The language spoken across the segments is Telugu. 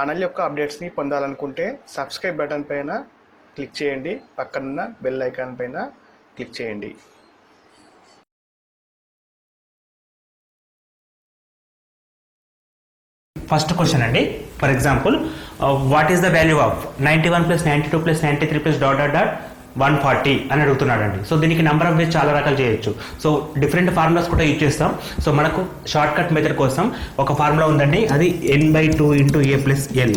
ఛానల్ యొక్క అప్డేట్స్ని పొందాలనుకుంటే సబ్స్క్రైబ్ బటన్ పైన క్లిక్ చేయండి, పక్కనున్న బెల్ ఐకాన్ పైన క్లిక్ చేయండి. ఫస్ట్ క్వశ్చన్ అండి. For example, what is the value of 91 + 92 + 93 + ... 140 అని అడుగుతున్నాడండి. సో దీనికి నెంబర్ ఆఫ్ వేస్ చాలా రకాలు చేయొచ్చు. సో డిఫరెంట్ ఫార్ములాస్ కూడా యూజ్ చేస్తాం. సో మనకు షార్ట్ కట్ మెథడ్ కోసం ఒక ఫార్ములా ఉందండి, అది n/2 × a + l.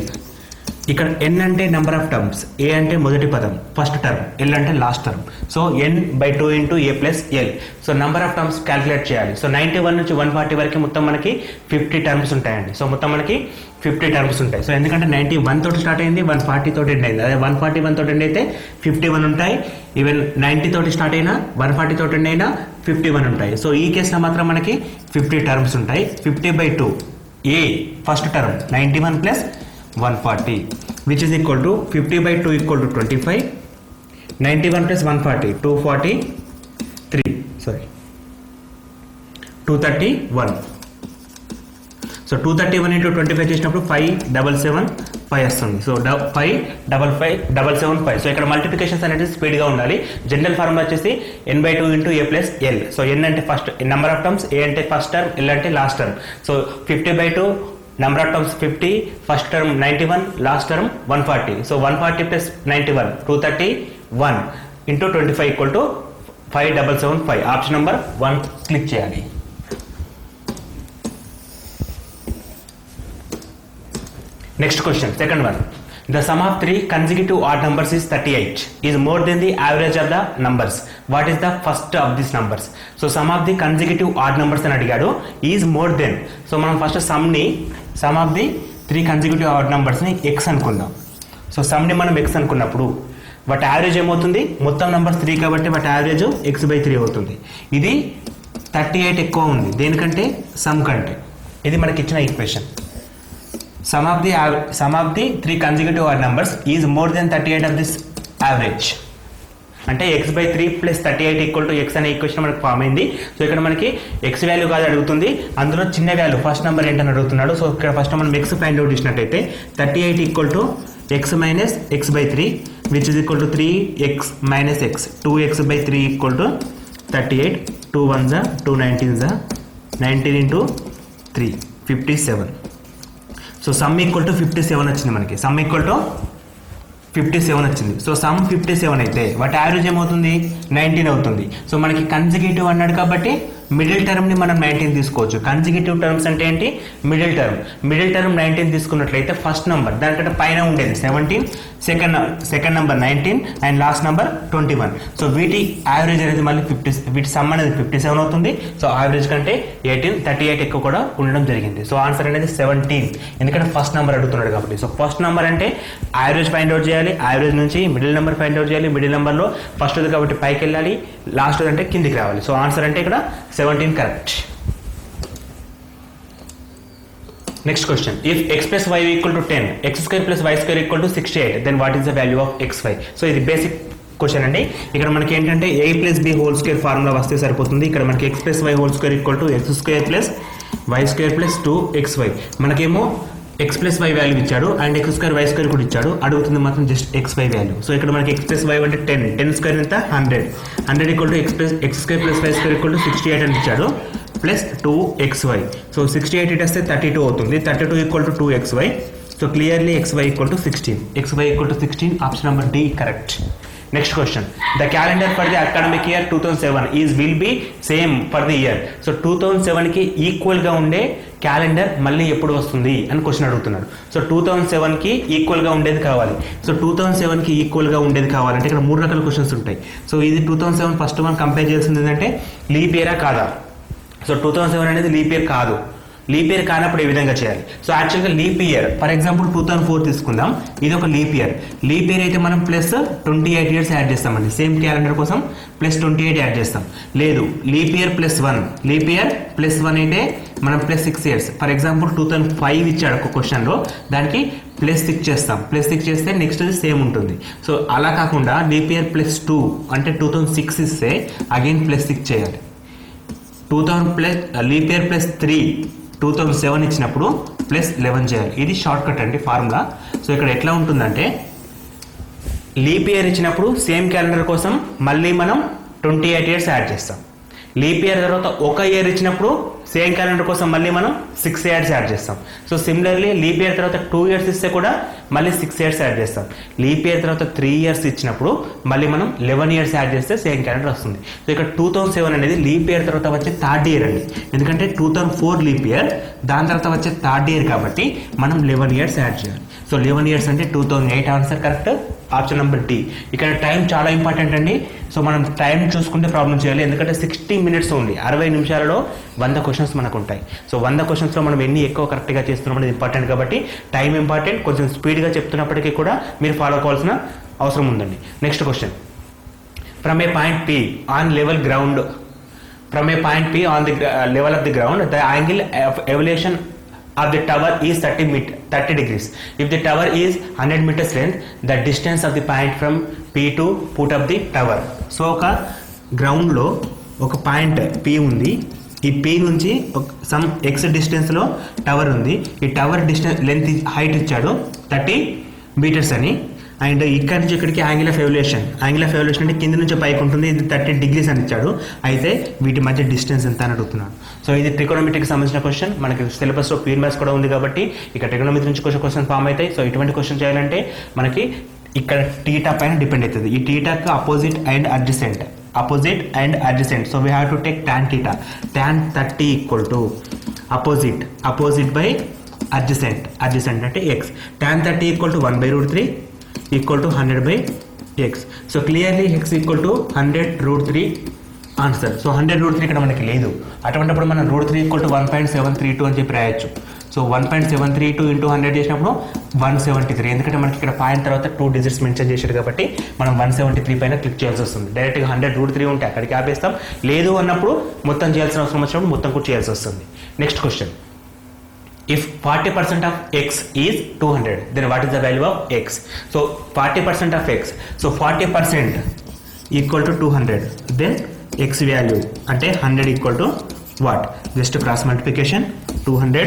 ఇక్కడ n అంటే నెంబర్ ఆఫ్ టర్మ్స్, a అంటే మొదటి పదం ఫస్ట్ టర్మ్, l అంటే last term. So n/2 × a + l. So number of terms calculate చేయాలి. సో 91 నుంచి 140 వరకు మొత్తం మనకి 50 టర్మ్స్ ఉంటాయండి. సో మొత్తం మనకి 50 టర్మ్స్ ఉంటాయి. సో ఎందుకంటే 91 తోటి స్టార్ట్ అయింది, 140 తోటి ఎండ్ అయింది. అదే 141 తోటి ఎండ్ అయితే 51 ఉంటాయి. ఈవెన్ 90 తోటి స్టార్ట్ అయినా 140 తోటి ఎండ్ అయినా 51 ఉంటాయి. సో ఈ కేసులో మాత్రం మనకి 50 టర్మ్స్ ఉంటాయి. 50/2 a first term 91 + 140, which is equal to 50/2 equal to 25. 91 + 140 243, sorry 231. So 231 × 25 చేసినప్పుడు 577 వస్తుంది. సో 555 సో ఇక్కడ మల్టిప్లికేషన్స్ అనేది స్పీడ్గా ఉండాలి. జనరల్ ఫార్ములా వచ్చేసి n/2 × a + l. So n అంటే first number of terms, a అంటే ఫస్ట్ టర్మ్, l అంటే last term. So 50/2 number of terms 50, first term 91, last term 140. So 140 + 91 231 into 25 equal to 5775. Option number 1 click చేయాలి. Next question, second one. The sum of 3 consecutive odd numbers is 38 is more than the average of the numbers. What is the first of these numbers? So sum of the consecutive odd numbers అని అడిగాడు, is more than. సో మనం first some of the 3 consecutive odd numbers ని x అనుకుందాం. సో సమ్ని మనం x అనుకున్నప్పుడు వాటి యావరేజ్ ఏమవుతుంది, మొత్తం నెంబర్స్ 3 కాబట్టి వాటి యావరేజ్ x/3 అవుతుంది. ఇది 38 ఎక్కువ ఉంది దేనికంటే, సమ్ కంటే. ఇది మనకి ఇచ్చిన equation. Sum of the 3 consecutive odd numbers is more than 38 of this average. అంటే x/3 + 38 = x అనే ఈక్వేషన్ మనకు ఫామ్ అయింది. సో ఇక్కడ మనకి x వాల్యూ కాదు అడుగుతుంది, అందులో చిన్న వాల్యూ ఫస్ట్ నెంబర్ ఏంటని అడుగుతున్నాడు. సో ఇక్కడ ఫస్ట్ మనం x ఫైండ్ అవుట్ చేసినట్టయితే 38 = x - x/3, which is equal to 3x - x. 2x/3 = 38. 2 1s 2 19s 19 × 3 57. So sum equal to 57 వచ్చింది మనకి. సమ్ ఈక్వల్ టు 57 వచ్చింది. సో సమ్ 57 అయితే వాటి యావరేజ్ ఏమవుతుంది, 19 అవుతుంది. సో మనకి కన్సిక్యూటివ్ అన్నాడు కాబట్టి మిడిల్ టర్మ్ని మనం 19 తీసుకోవచ్చు. కన్సిక్యూటివ్ టర్మ్స్ అంటే ఏంటి, మిడిల్ టర్మ్ 19 తీసుకున్నట్లయితే ఫస్ట్ నెంబర్ దానికంటే పైన ఉండేది 17, second number 19 and last number 21. So వీటి యావరేజ్ అనేది మళ్ళీ 50, వీటి సమ్ అనేది 57 అవుతుంది. సో యావరేజ్ కంటే 38 ఎక్కువ కూడా ఉండడం జరిగింది. సో ఆన్సర్ అనేది 17, ఎందుకంటే ఫస్ట్ నెంబర్ అడుగుతున్నాడు కాబట్టి. సో ఫస్ట్ నెంబర్ అంటే యావరేజ్ ఫైండ్ అవుట్ చేయాలి, యావరేజ్ నుంచి మిడిల్ నెంబర్ ఫైండ్ అవుట్ చేయాలి, మిడిల్ నెంబర్లో ఫస్ట్ కాబట్టి పైకి వెళ్ళాలి, లాస్ట్ అంటే కిందికి రావాలి. సో ఆన్సర్ అంటే ఇక్కడ 17 correct. Next question, if x + y = 10, x² + y² = 68, then what is the value of xy? So ఇది బేసిక్ క్వశ్చన్ అండి. ఇక్కడ మనకి ఏంటంటే a + b² ఫార్ములా వస్తే సరిపోతుంది. ఇక్కడ మనకి x + y² = x² + y² + 2xy. మనకేమో x + y వాల్యూ ఇచ్చాడు అండ్ x² y² కూడా ఇచ్చాడు. అడుగుతుంది మాత్రం జస్ట్ xy వాల్యూ. సో ఇక్కడ మనకి x + y అంటే 10² ఎంత 100 = x² + y² = 68 అని ఇచ్చాడు, ప్లస్ 2xy. సో 68 ఇటేస్తే 32 అవుతుంది. 32 = 2xy. So clearly xy = 16. xy = 16. Option number D correct. Next question, the calendar for the academic year 2007 will be same for the year. So 2007కి ఈక్వల్గా ఉండే క్యాలెండర్ మళ్ళీ ఎప్పుడు వస్తుంది అని క్వశ్చన్ అడుగుతున్నాడు. సో 2007కి ఈక్వల్గా ఉండేది కావాలి. సో 2007కి ఈక్వల్గా ఉండేది కావాలంటే ఇక్కడ 3 రకాల క్వశ్చన్స్ ఉంటాయి. సో ఇది 2007 ఫస్ట్ మనం కంపేర్ చేయాల్సింది ఏంటంటే లీప్ ఇయరా కాదా. సో 2007 అనేది లీప్ ఇయర్ కాదు. లీప్ ఇయర్ కానప్పుడు ఏ విధంగా చేయాలి. సో యాక్చువల్గా లీప్ ఇయర్ ఫర్ ఎగ్జాంపుల్ 2004 తీసుకుందాం, ఇది ఒక లీప్ ఇయర్. లీప్ ఇయర్ అయితే మనం ప్లస్ 28 ఇయర్స్ యాడ్ చేస్తామండి. సేమ్ క్యాలెండర్ కోసం ప్లస్ 28 యాడ్ చేస్తాం. లేదు లీప్ ఇయర్ +1, లీప్ ఇయర్ +1 అయితే మనం +6 ఇయర్స్. ఫర్ ఎగ్జాంపుల్ 2005 ఇచ్చాడు ఒక క్వశ్చన్లో, దానికి +6 చేస్తాం. +6 చేస్తే నెక్స్ట్ సేమ్ ఉంటుంది. సో అలా కాకుండా లీప్ ఇయర్ +2 అంటే 2006 ఇస్తే అగైన్ +6 చేయాలి. 2000 లీప్ ఇయర్ +3 2007 ఇచ్చినప్పుడు ప్లస్ 11 చేయాలి. ఇది షార్ట్ కట్ అండి ఫార్ములా. సో ఇక్కడ ఎట్లా ఉంటుందంటే లీప్ ఇయర్ ఇచ్చినప్పుడు సేమ్ క్యాలెండర్ కోసం మళ్ళీ మనం 28 ఇయర్స్ యాడ్ చేస్తాం. లీప్ ఇయర్ తర్వాత ఒక ఇయర్ ఇచ్చినప్పుడు సేమ్ క్యాలెండర్ కోసం మళ్ళీ మనం 6 ఇయర్స్ యాడ్ చేస్తాం. సో సిమిలర్లీ లీప్ ఇయర్ తర్వాత 2 ఇయర్స్ ఇస్తే కూడా మళ్ళీ 6 ఇయర్స్ యాడ్ చేస్తాం. లీప్ ఇయర్ తర్వాత 3 ఇయర్స్ ఇచ్చినప్పుడు మళ్ళీ మనం 11 ఇయర్స్ యాడ్ చేస్తే సేమ్ క్యాలెండర్ వస్తుంది. సో ఇక్కడ 2007 అనేది లీప్ ఇయర్ తర్వాత వచ్చే థర్డ్ ఇయర్ అండి. ఎందుకంటే 2004 లీప్ ఇయర్, దాని తర్వాత వచ్చే థర్డ్ ఇయర్ కాబట్టి మనం 11 ఇయర్స్ యాడ్ చేయాలి. సో 11 ఇయర్స్ అంటే 2008 answer correct. Option number D. ఇక్కడ టైం చాలా ఇంపార్టెంట్ అండి. సో మనం టైం చూసుకుంటే ప్రాబ్లం చేయాలి. ఎందుకంటే 60 మినిట్స్ ఉంది, 60 నిమిషాలలో 100 క్వశ్చన్స్ మనకు ఉంటాయి. సో 100 క్వశ్చన్స్లో మనం ఎన్ని ఎక్కువ కరెక్ట్గా చేస్తున్నాం అనేది ఇంపార్టెంట్ కాబట్టి టైం ఇంపార్టెంట్. కొంచెం స్పీడ్గా చెప్తున్నప్పటికీ కూడా మీరు ఫాలో కావాల్సిన అవసరం ఉందండి. Next question. From A point P on level ground, from A point P on the level of the ground the angle of evolution of the tower is 30 degrees. If the tower is 100 meters length, the distance of the point from P to foot of the tower. So ఒక గ్రౌండ్లో ఒక పాయింట్ P ఉంది. ఈ P నుంచి సమ్ ఎక్స్ డిస్టెన్స్లో టవర్ ఉంది. ఈ టవర్ డిస్టెన్స్ లెంత్ హైట్ ఇచ్చాడు 30 మీటర్స్ అని. అండ్ ఇక్కడ నుంచి ఇక్కడికి యాంగిల్ ఆఫ్ ఎవల్యూషన్ అంటే కింద నుంచి పైకి ఉంటుంది. ఇది 30 డిగ్రీస్ అని ఇచ్చాడు. అయితే వీటి మధ్య డిస్టెన్స్ ఎంత అని అడుగుతున్నాడు. సో ఇది ట్రికోనోమెట్రీకి సంబంధించిన క్వశ్చన్. మనకి సిలబస్లో ప్యూర్ మ్యాథ్స్ కూడా ఉంది కాబట్టి ఇక్కడ ట్రికోనోమెట్రీ నుంచి క్వశ్చన్ ఫామ్ అవుతాయి. సో ఇటువంటి క్వశ్చన్ చేయాలంటే మనకి ఇక్కడ టీటా పైన డిపెండ్ అవుతుంది. ఈ టీటాకి opposite and adjacent. So we have to take tan theta. tan 30 equal to opposite by adjacent అంటే x. tan 30 equal to 1/√3 equal to 100/x. So clearly x equal to 100√3 answer. So 100√3 ఇక్కడ మనకి లేదు. అటువంటిప్పుడు మనం √3 ఈక్వల్ టు 1.732 అని చెప్పి రాయొచ్చు. సో 1.732 ఇంటూ 100 చేసినప్పుడు 173. ఎందుకంటే మనకి ఇక్కడ పాయింట్ తర్వాత 2 డిజిట్స్ మెన్షన్ చేశారు కాబట్టి మనం 173 పైన క్లిక్ చేయాల్సి వస్తుంది. డైరెక్ట్గా 100√3 ఉంటే అక్కడికి ఆపేస్తాం. లేదు అన్నప్పుడు మొత్తం చేయాల్సిన అవసరం వచ్చినప్పుడు మొత్తం కూడా చేయాల్సి వస్తుంది. Next question. If 40% of x is 200, then what is the value of x? So 40% of x. So 40% equal to 200. Then x value అంటే 100 equal to what? Just cross multiplication. 200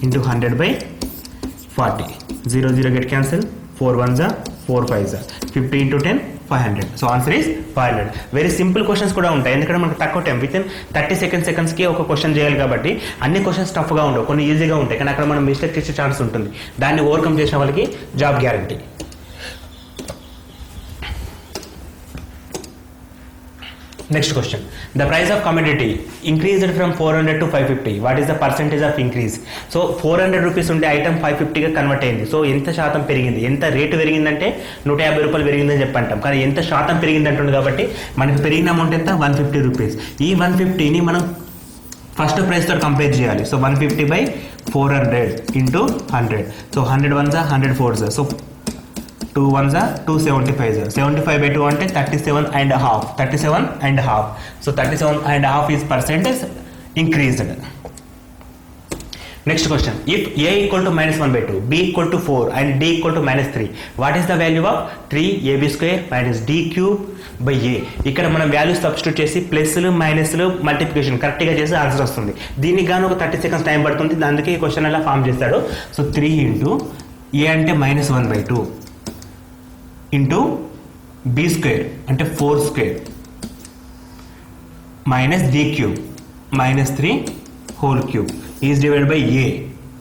into 100/40. 0 get cancel. 4 1s are 4 5s are 50 into 10 500. So answer is 500. Very simple questions కూడా ఉంటాయి. ఎందుకంటే మనకు తక్కువ టైం, విత్ ఇన్ 30 సెకండ్స్కి ఒక క్వశ్చన్ చేయాలి కాబట్టి అన్ని క్వశ్చన్స్ టఫ్గా ఉండవు, కొన్ని ఈజీగా ఉంటాయి. కానీ అక్కడ మనం మిస్టేక్ చేసే ఛాన్స్ ఉంటుంది. దాన్ని ఓవర్కమ్ చేసిన వాళ్ళకి job guarantee. Next question. The price of commodity increased from 400 to 550. What is the percentage of increase? So 400 rupees ఉండే ఐటమ్ 550గా కన్వర్ట్ అయింది. సో ఎంత శాతం పెరిగింది? ఎంత రేటు పెరిగిందంటే 150 రూపాయలు పెరిగిందని చెప్పంటాం. కానీ ఎంత శాతం పెరిగింది అంటుంది కాబట్టి మనకి పెరిగిన అమౌంట్ ఎంత? 150 రూపీస్. ఈ 150ని మనం ఫస్ట్ ప్రైస్తో కంపేర్ చేయాలి. So 150/400 into 100. So 100 1s 100 4s. So 2 1s are 275. 75/2 అంటే 37.5. So 37.5 is percentage increased. Next question. If a equal to -1/2, b equal to 4 and d equal to -3, what is the value of 3ab² minus d³ a? ఇక్కడ మనం వాల్యూస్ సబ్స్టిట్యూట్ చేసి ప్లస్లు మైనస్లు మల్టిప్లికేషన్ కరెక్ట్గా చేసి ఆన్సర్ వస్తుంది. దీనికి గాను ఒక 30 సెకండ్స్ టైం పడుతుంది. అందుకే ఈ క్వశ్చన్ అలా ఫామ్ చేస్తాడు. సో 3 ఇంటూ a అంటే -1/2 ఇంటూ b² అంటే 4² minus d³ -3 whole cube is divide by a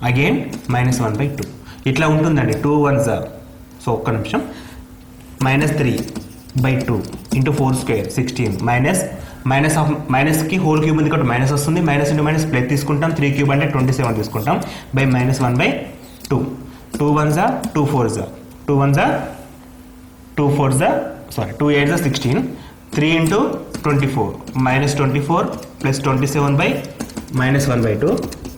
again -1/2. ఇట్లా ఉంటుందండి. 2 1s. సో ఒక్క నిమిషం. -3/2 ఇంటూ 4² 16 మైనస్కి హోల్ క్యూబ్ ఉంది కాబట్టి మైనస్ వస్తుంది. మైనస్ ఇంటూ మైనస్ ప్లస్ తీసుకుంటాం. 3³ అంటే 27 తీసుకుంటాం by -1/2. 2 1s 2 4s 2 1s 2 4s 2 8s 16. 3 into 24 -24 plus 27 by -1/2.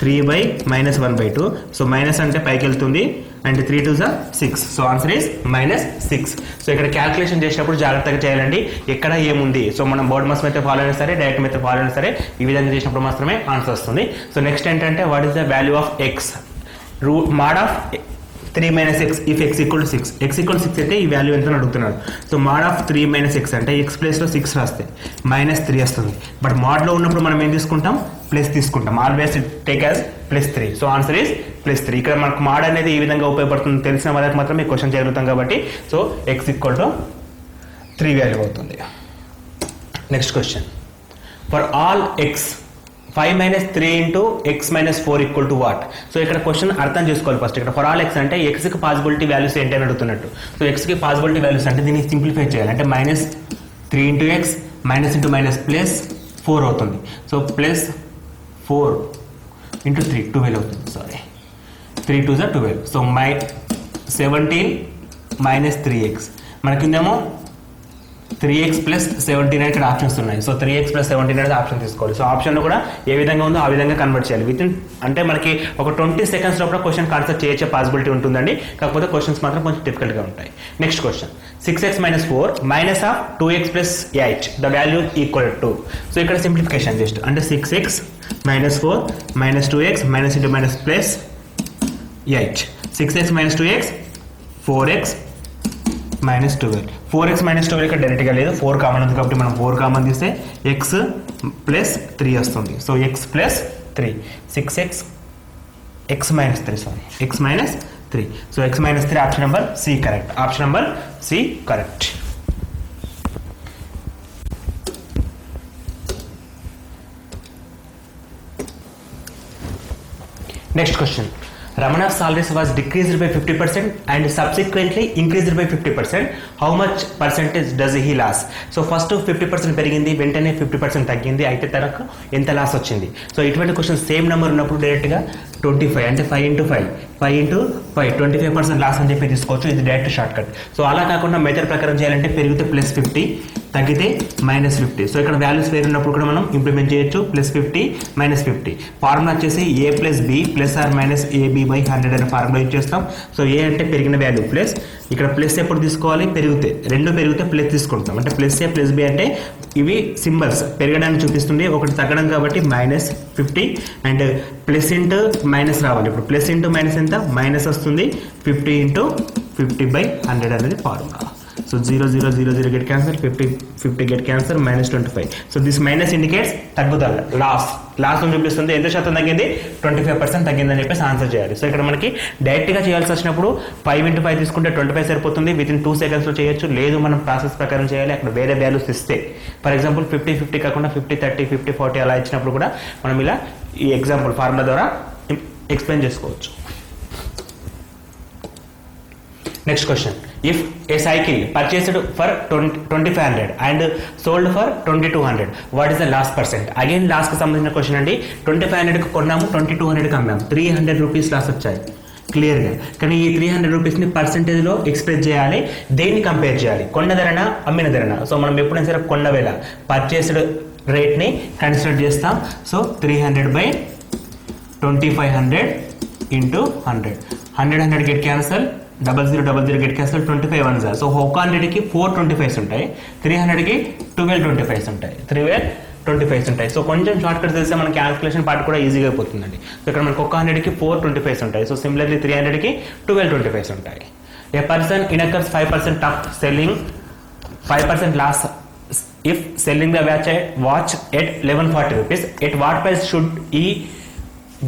3 by -1/2. So minus అంటే పైకి వెళ్తుంది and 3 2s 6. So answer is -6. So ఇక్కడ క్యాల్కులేషన్ చేసినప్పుడు జాగ్రత్తగా చేయాలండి. ఎక్కడ ఏముంది. సో మనం బోర్డ్ మాస్ మెథడ్ ఫాలో అయినా సరే, డైరెక్ట్ మెథడ్ ఫాలో అయినా సరే, ఈ విధంగా చేసినప్పుడు మాత్రమే ఆన్సర్ వస్తుంది. సో నెక్స్ట్ ఏంటంటే what is the value of x? Root mod of 3 minus x if x equal to 6. x equal to 6 అయితే ఈ వాల్యూ ఎంత అడుగుతున్నాడు. So mod of 3 minus x అంటే x ప్లేస్లో 6 రాస్తే -3 వస్తుంది. బట్ మాడ్లో ఉన్నప్పుడు మనం ఏం తీసుకుంటాం? ప్లస్ తీసుకుంటాం. Always take as +3. So answer is +3. ఇక్కడ మనకు మాడ్ అనేది ఈ విధంగా ఉపయోగపడుతుంది తెలిసిన వాళ్ళకి మాత్రం ఈ క్వశ్చన్ చేయగలుగుతాం కాబట్టి so x equal to 3 value అవుతుంది. Next question, for all x 5 minus 3 into x minus 4 equal to what? So ఇక్కడ క్వశ్చన్ అర్థం చేసుకోవాలి ఫస్ట్. ఇక్కడ ఫర్ ఆల్ x అంటే x కి పాసిబిలిటీ వాల్యూస్ ఏంటి అని అడుగుతున్నట్టు. సో x కి పాసిబిలిటీ వాల్యూస్ అంటే దీన్ని సింప్లిఫై చేయాలి. అంటే -3 into x minus into minus +4 అవుతుంది. సో +4 into 3 12 అవుతుంది. Sorry 3 2 is 12. So 17 minus 3x మనకిందేమో 3x plus 17 ఇక్కడ ఆప్షన్స్ ఉన్నాయి. సో 3x plus 17 అనేది ఆప్షన్ తీసుకోవాలి. సో ఆప్షన్లో కూడా ఏ విధంగా ఉందో ఆ విధంగా కన్వర్ట్ చేయాలి. విత్ ఇన్ అంటే మనకి ఒక 20 seconds లోపల క్వశ్చన్ కాన్సెప్ట్ చేయొచ్చే పాసిబిలిటీ ఉంటుందండి. కాకపోతే క్వశ్చన్స్ మాత్రం కొంచెం డిఫికల్ట్గా ఉంటాయి. Next question, 6x minus 4 minus of 2x plus 8 the value equal to. So ఇక్కడ సింప్లిఫికేషన్ జస్ట్ అంటే 6x minus 4 minus 2x minus into minus plus 8. 6x minus 2x 4x minus 12. 4x minus 12 ఇక్కడ డైరెక్ట్గా లేదు, 4 కామన్ ఉంది కాబట్టి మనం 4 కామన్ తీస్తే x plus 3 వస్తుంది. So x plus 3 6x x minus 3 sorry x minus 3. So x minus 3 option number C correct. Option number C correct. Next question, Ramana's salaries was decreased by 50% and subsequently increased by 50%. How much percentage does he lose? So first 50% పెరిగింది, వెంటనే 50% తగ్గింది, అయితే తనకు ఎంత లాస్ వచ్చింది? సో ఇటువంటి క్వశ్చన్ సేమ్ నెంబర్ ఉన్నప్పుడు డైరెక్ట్గా 25 అంటే 5 into 5 25% లాస్ అని చెప్పి తీసుకోవచ్చు. ఇది డైరెక్ట్ షార్ట్ కట్. సో అలా కాకుండా మెథడ్ ప్రకారం చేయాలంటే పెరిగితే +50 తగ్గితే -50. సో ఇక్కడ వాల్యూస్ వేరు ఉన్నప్పుడు కూడా మనం ఇంప్లిమెంట్ చేయొచ్చు. +50 -50 ఫార్ములా వచ్చేసి a + b ± ab/100 అనే ఫార్ములా యూజ్ చేస్తాం. సో ఏ అంటే పెరిగిన వాల్యూ ప్లస్, ఇక్కడ ప్లస్ ఎప్పుడు తీసుకోవాలి? పెరిగితే, రెండు పెరిగితే ప్లస్ తీసుకుంటాం. అంటే +a + b అంటే ఇవి సింబల్స్ పెరగడానికి చూపిస్తుంది, ఒకటి తగ్గడం కాబట్టి -50 అండ్ ప్లస్ ఇంటూ మైనస్ రావాలి. ఇప్పుడు ప్లస్ ఇంటూ మైనస్ ఎంత? మైనస్ వస్తుంది. 50 × 50/100 అనేది formula. So 0 0 0 0 get cancelled, 50 get cancelled, -25. So this minus indicates తగ్గుదల, లాస్ అని చూపిస్తుంది. ఎంత శాతం తగ్గింది? 25% తగ్గిందని చెప్పేసి ఆన్సర్ చేయాలి. సో ఇక్కడ మనకి డైరెక్ట్గా చేయాల్సి వచ్చినప్పుడు 5 × 5 తీసుకుంటే 25 సరిపోతుంది. విత్ ఇన్ 2 secondsలో చేయొచ్చు. లేదు మనం ప్రాసెస్ ప్రకారం చేయాలి, అక్కడ వేరే వాల్యూస్ ఇస్తే ఫర్ ఎగ్జాంపుల్ 50 50 కాకుండా 50 30 50 40 అలా ఇచ్చినప్పుడు కూడా మనం ఇలా ఈ ఎగ్జాంపుల్ ఫార్ములా ద్వారా ఎక్స్ప్లెయిన్ చేసుకోవచ్చు. Next question, if a cycle purchased for 2500 and sold for 2200 what is the loss percent? Again లాస్కి సంబంధించిన క్వశ్చన్ అండి. 2500కి కొన్నాము, 2200కి అమ్మాము, 300 రూపీస్ లాస్ వచ్చాయి క్లియర్గా. కానీ ఈ 300 రూపీస్ని పర్సెంటేజ్లో ఎక్స్ప్రెస్ చేయాలి. దేన్ని కంపేర్ చేయాలి? కొన్న ధరన, అమ్మిన ధరన? సో మనం ఎప్పుడైనా సరే కొన్న వేళ పర్చేస్డ్ రేట్ని కన్సిడర్ చేస్తాం. So 300/2500 × 100 100 get cancel, 0000 get cancel, 25 1s. So 100కి 4 25s ఉంటాయి, 300కి 12 25s ఉంటాయి, 12 ఉంటాయి. సో కొంచెం షార్ట్ కట్ తెలిస్తే మన క్యాల్కులేషన్ పార్ట్ కూడా ఈజీగా అయిపోతుందండి. సో ఇక్కడ మనకు 100కి 4 25s ఉంటాయి. సో సిమిలర్లీ 300కి 12 25s ఉంటాయి. A person incurs 5% of selling 5% loss if selling the watch at 1140 rupees, at what price should he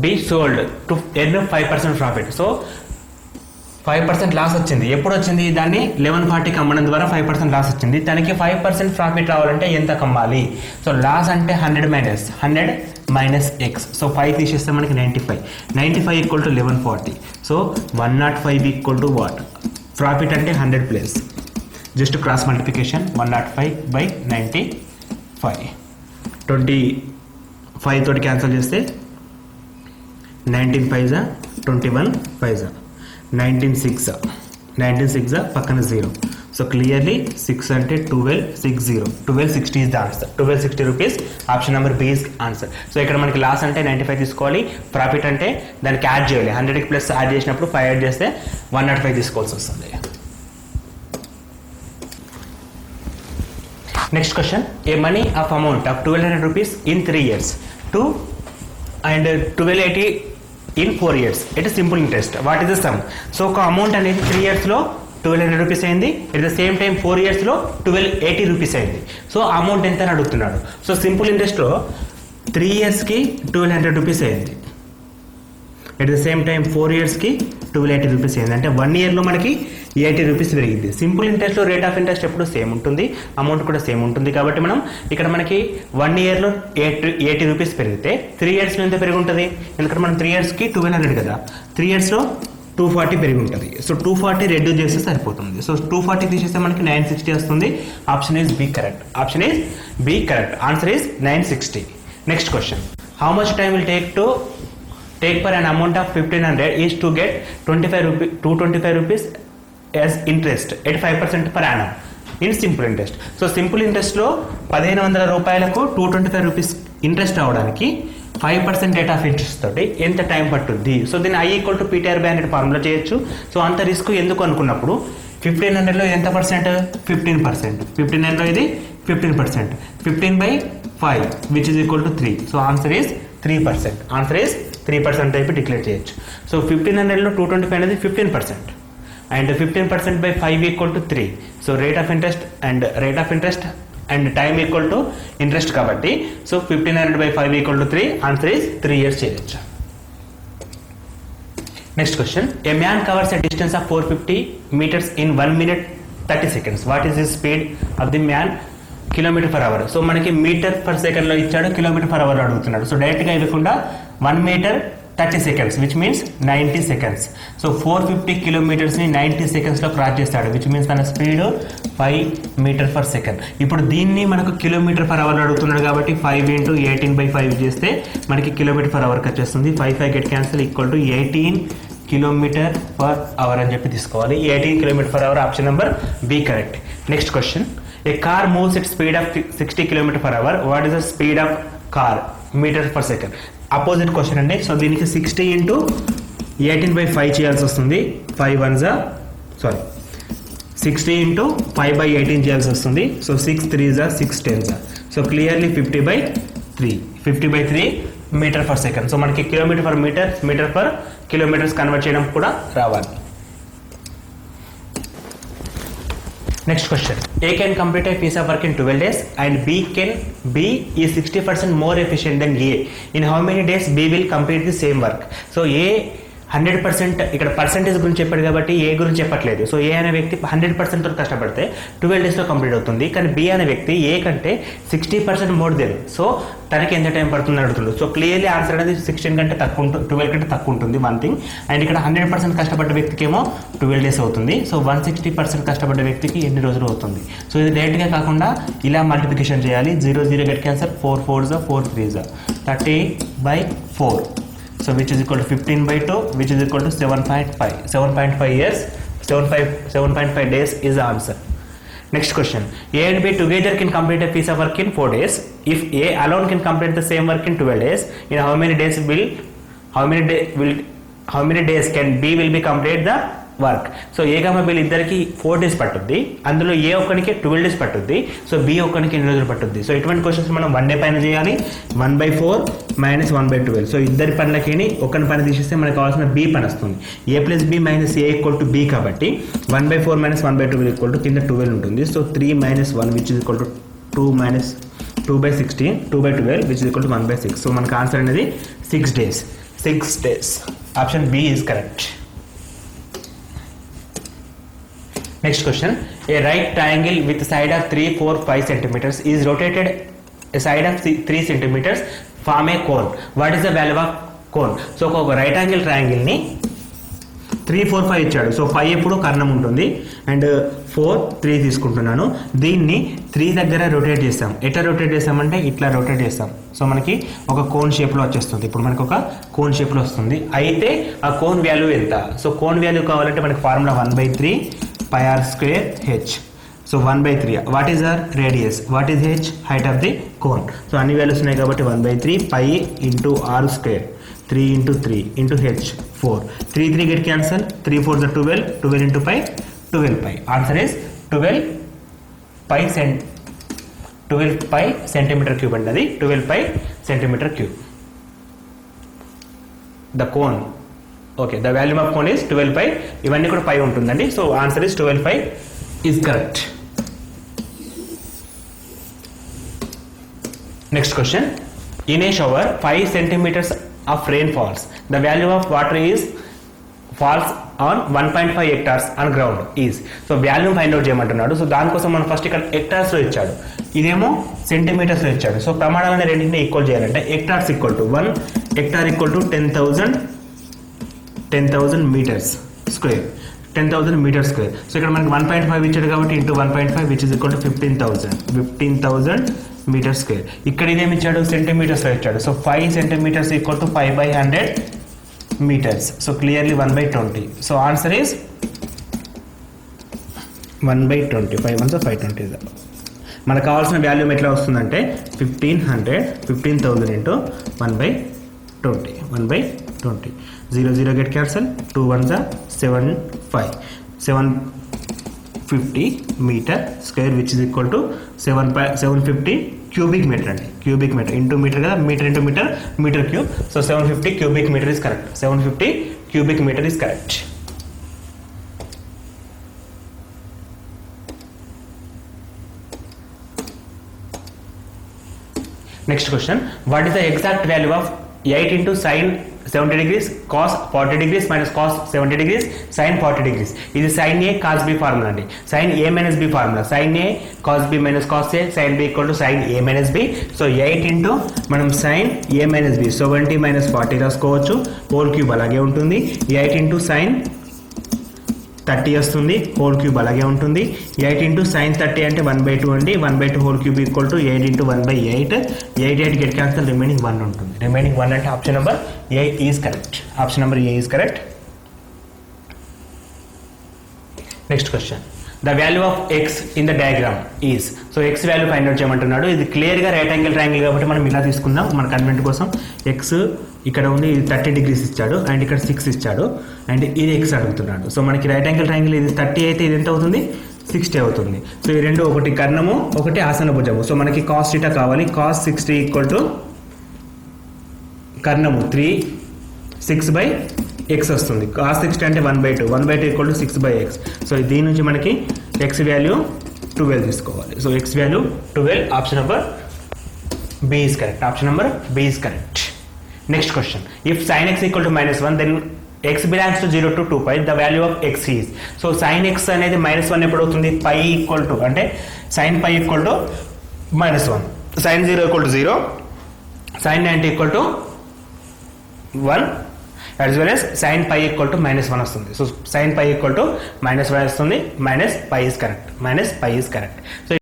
be sold to earn 5% profit? So 5% loss వచ్చింది. ఎప్పుడు వచ్చింది? దాన్ని 1140కి అమ్మడం ద్వారా 5% లాస్ వచ్చింది. తనకి 5% ప్రాఫిట్ రావాలంటే ఎంత కమ్మాలి? సో లాస్ అంటే 100 minus x. సో 5 తీసేస్తే మనకి 95 = 1140. So 105 = what? ప్రాఫిట్ అంటే 100 ప్లస్ జస్ట్ క్రాస్ మల్టిప్లికేషన్ 105/95 25 తోటి క్యాన్సిల్ చేస్తే 19 5s 21 5s 19 6 పక్కన 0. సో క్లియర్లీ 6 అంటే 1260 is the answer. 1260 rupees. Option number B is answer. So ఇక్కడ మనకి లాస్ అంటే 95 తీసుకోవాలి, ప్రాఫిట్ అంటే దానికి యాడ్ చేయాలి. 100కి ప్లస్ యాడ్ చేసినప్పుడు 5 యాడ్ చేస్తే 105 తీసుకోవాల్సి వస్తుంది. Next question, A money of amount of 1200 rupees in 3 years and 1280 in 4 years at simple interest. What is the sum? So ఒక అమౌంట్ అనేది 3 yearsలో 1200 రూపీస్ అయింది, at the same time 4 yearsలో 1280 rupees అయింది. సో అమౌంట్ ఎంత అని అడుగుతున్నాడు. సో సింపుల్ ఇంట్రెస్ట్లో 3 yearsకి 1200 రూపీస్ అయింది, ఎట్ ద సేమ్ టైం 4 ఇయర్స్కి 1280 రూపీస్ అయింది. అంటే 1 ఇయర్లో మనకి 80 రూపీస్ పెరిగింది. సింపుల్ ఇంట్రెస్ట్లో రేట్ ఆఫ్ ఇంట్రెస్ట్ ఎప్పుడు సేమ్ ఉంటుంది, అమౌంట్ కూడా సేమ్ ఉంటుంది. కాబట్టి మనం ఇక్కడ మనకి 1 ఇయర్లో 80 రూపీస్ పెరిగితే 3 ఇయర్స్లో ఎంత పెరిగి ఉంటుంది? ఎందుకంటే మనం 3 ఇయర్స్కి 1200 కదా, 3 ఇయర్స్లో 240 పెరిగి ఉంటుంది. సో 240 రెడ్యూస్ చేస్తే సరిపోతుంది. సో 240 తీసేస్తే మనకి 960 వస్తుంది. Option is B correct. Option is B correct. Answer is 960. Next question. How much time will take for an amount of 1500 is to get 225 rupees as interest at 5% per annum in simple interest. So simple ఇంట్రెస్ట్లో 1500 రూపాయలకు 225 రూపీస్ ఇంట్రెస్ట్ అవడానికి 5% రేట్ ఆఫ్ ఇంట్రెస్ట్ తోటి ఎంత టైం పట్టుద్ది? సో దీన్ని I equal to PTR by 100 formula చేయొచ్చు. సో అంత రిస్క్ ఎందుకు అనుకున్నప్పుడు 1500లో ఎంత పర్సెంట్? 15%. 1500లో ఇది 15%. 15/5 which is equal to 3. So answer is 3%. Answer is 3% type declare చేయొచ్చు. సో 1500లో 225 అనేది 15% and 15%/5 equal to 3. So rate of interest and time equal to interest కాబట్టి so 1500/5 equal to 3. Answer is 3 years చేయొచ్చు. Next question. A man covers a distance of 450 meters in 1 minute 30 seconds. What is the speed of the man? km/h. So మనకి మీటర్ పర్ సెకండ్లో ఇచ్చాడు, km/h అడుగుతున్నాడు. సో డైరెక్ట్గా ఇవ్వకుండా 1 meter 30 seconds which means 90 seconds. So 450 కిలోమీటర్స్ని 90 secondsలో క్రాస్ చేస్తాడు విచ్ మీన్స్ తన స్పీడ్ 5 మీటర్ పర్ సెకండ్. ఇప్పుడు దీన్ని మనకు km/h అడుగుతున్నాడు కాబట్టి 5 × 18/5 చేస్తే మనకి km/hకి వచ్చేస్తుంది. 5 get cancel equal to 18 km/h అని చెప్పి తీసుకోవాలి. 18 km/h. Option number B correct. Next question. A car moves at speed of 60 km/h. What is the speed of car meters per second? Opposite question అండి. సో దీనికి 60 × 18/5 చేయాల్సి వస్తుంది. 60 × 5/18 చేయాల్సి వస్తుంది. So 6 3s 6 10s. So clearly 50/3 meter per second. So మనకి మీటర్ పర్ కిలోమీటర్స్ కన్వర్ట్ చేయడం కూడా రావాలి. Next question. A can complete a piece of work in 12 days and B is 60% more efficient than A. In how many days B will complete the same work? So A 100% ఇక్కడ పర్సెంటేజ్ గురించి చెప్పాడు కాబట్టి ఏ గురించి చెప్పట్లేదు. సో ఏ అనే వ్యక్తి 100% కష్టపడితే 12 డేస్లో కంప్లీట్ అవుతుంది. కానీ బి అనే వ్యక్తి ఏ కంటే 60% మోర్ దేరు. సో తనకి ఎంత టైం పడుతుంది అడుగుతుంది. సో క్లియర్లీ ఆన్సర్ అనేది 16 కంటే తక్కువ ఉంటుంది, 12 కంటే తక్కువ ఉంటుంది. 1 థింగ్. అండ్ ఇక్కడ 100% కష్టపడ్డ వ్యక్తికి ఏమో 12 డేస్ అవుతుంది. సో 160% కష్టపడ్డ వ్యక్తికి ఎన్ని రోజులు అవుతుంది? సో ఇది డైరెక్ట్గా కాకుండా ఇలా మల్టిప్లికేషన్ చేయాలి. 0 get cancer, 4 4s 4 3s 30/4. So which is equal to 15/2 which is equal to 7.5 years. 7.5 days is the answer. Next question. A and B together can complete a piece of work in 4 days. If A alone can complete the same work in 12 days, in how many days can B will be complete the work. So a గమ బిల్ ఇద్దరికి 4 days పట్టుద్ది, అందులో ఏ ఒక్కడికి 12 days పట్టుద్ది. సో బి ఒక్కడికి ఎన్ని రోజులు పట్టుద్ది? సో ఇటువంటి క్వశ్చన్స్ మనం 1 day పైన చేయాలి. 1/4 - 1/12. సో ఇద్దరి పనులకి ఒకరి పని తీసేస్తే మనకు కావాల్సిన బి పని వస్తుంది. A + B - A = B కాబట్టి 1/4 - 1/12 = కింద 12 ఉంటుంది. So 3 - 1 which is equal to 2 - 2/16 2/12 which is equal to 1/6. So మనకు ఆన్సర్ అనేది 6 days. Option B is correct. Next question. A right triangle with side of 3, 4, 5 centimeters is rotated a side of 3 centimeters form a cone. What is the value of cone? So ఒక రైట్ యాంగిల్ ట్రయాంగిల్ ని 3, 4, 5 ఇచ్చాడు. సో 5 ఎప్పుడు కర్ణం ఉంటుంది అండ్ 4, 3 తీసుకుంటున్నాను. దీన్ని 3 దగ్గర రొటేట్ చేస్తాం. ఎట్లా రొటేట్ చేస్తామంటే ఇట్లా రొటేట్ చేస్తాం. సో మనకి ఒక కోన్ షేప్లో వచ్చేస్తుంది. ఇప్పుడు మనకు ఒక కోన్ షేప్లో వస్తుంది. అయితే ఆ కోన్ వాల్యూ ఎంత? సో కోన్ వాల్యూ కావాలంటే మనకి formula 1/3 πr² h. So 1/3. What is our radius? What is h? Height of the cone. So అన్ని వాల్యూస్ ఉన్నాయి కాబట్టి 1/3 π × r², 3 × 3 × h 4. 3 get cancel, 3 4s 12, 12 × π 12π. Answer is 12 π centimeter cube అండి. అది 12 π centimeter cube. The cone okay, the volume of cone is 12 π. ఇవన్నీ కూడా పై ఉంటుందండి. So answer is 12 π is correct. Next question. In a shower 5 centimeters of rain falls, the value of water is falls on 1.5 hectares on ground is. So volume find out చేయమంటున్నాడు. సో దానికోసం మనం ఫస్ట్ ఇక్కడ హెక్టార్స్లో ఇచ్చాడు, ఇదేమో సెంటీమీటర్స్లో ఇచ్చాడు. సో ప్రమాణాలని రెండింటిని ఈక్వల్ చేయాలంటే hectares equal to 1 hectare equal to 10,000 meters square, 10,000 meter square. So ఇక్కడ మనకి 1.5 ఇచ్చాడు కాబట్టి into 1.5 which is equal to 15,000 meter square. ఇక్కడ ఇదేమి ఇచ్చాడు, సెంటీమీటర్స్లో ఇచ్చాడు. So 5 centimeters equal to 5/100 meters. So clearly 1/20. So answer is 1/20. 5 1 520 is that. మనకు కావాల్సిన వాల్యూమ్ ఎట్లా వస్తుందంటే 15,000 into 1/20. 1/20. 0 0 get cancel. 2 1 750 meter square which is equal to 750 cubic meter అండి. క్యూబిక్ మీటర్ ఇంటూ మీటర్ కదా, meter into meter, meter cube. So 750 cubic meter is correct. 750 cubic meter is correct. Next question, what is the exact value of 8 into sin 70 degrees cos 40 degrees minus cos 70 degrees sin 40 degrees? ఇది sin A cos B formula అండి. sin A minus B formula. sin A cos B minus cos A sin B equal to sin A minus B. So 8 into మనం sin A minus B 70 minus 40 రాసుకోవచ్చు. హోల్ క్యూబ్ అలాగే ఉంటుంది. 8 into sin 30 వస్తుంది, హోల్ క్యూబ్ అలాగే ఉంటుంది. 8 into sin 30 అంటే 1/2 అండి. 1/2 whole cube equal to 8 into 1/8. 8 get cancel, remaining 1 ఉంటుంది. రిమైనింగ్ 1 అంటే option number A is correct. Option number A is correct. Next question, the value of X in the diagram is. So X value find out చేయమంటున్నాడు. ఇది క్లియర్గా రైట్ యాంగిల్ ట్రయాంగిల్ కాబట్టి మనం ఇలా తీసుకుందాం మన కన్వెంట్ కోసం. ఎక్స్ ఇక్కడ ఉంది, ఇది 30 degrees ఇచ్చాడు, అండ్ ఇక్కడ 6 ఇచ్చాడు, అండ్ ఇది ఎక్స్ అడుగుతున్నాడు. సో మనకి రైట్ యాంగిల్ ట్రయాంగిల్ ఇది 30 అయితే ఇది ఎంత అవుతుంది, 60 అవుతుంది. సో ఈ రెండు, ఒకటి కర్ణము ఒకటి ఆసన భుజము. సో మనకి కాస్ θ కావాలి. కాస్ 60 ఈక్వల్ టు కర్ణము 3 6/x వస్తుంది. కాస్ 60 అంటే 1/2. 1/2 ఈక్వల్ టు 6/x. సో దీని నుంచి మనకి ఎక్స్ వాల్యూ 12 తీసుకోవాలి. So X value 12. Option number B is correct. Option number B is correct. Next question, if sin x equal to -1 then x belongs to 0 to 2π, the value of x is. So sin x అనేది -1 ఎప్పుడు అవుతుంది, π ఈక్వల్ టు అంటే sin π equal to -1, sin 0 equal to 0, sin 90 equal to 1 as well as sin π equal to -1 వస్తుంది. సో sin π ఈక్వల్ టు -1 వస్తుంది. -π is correct. -π is correct. So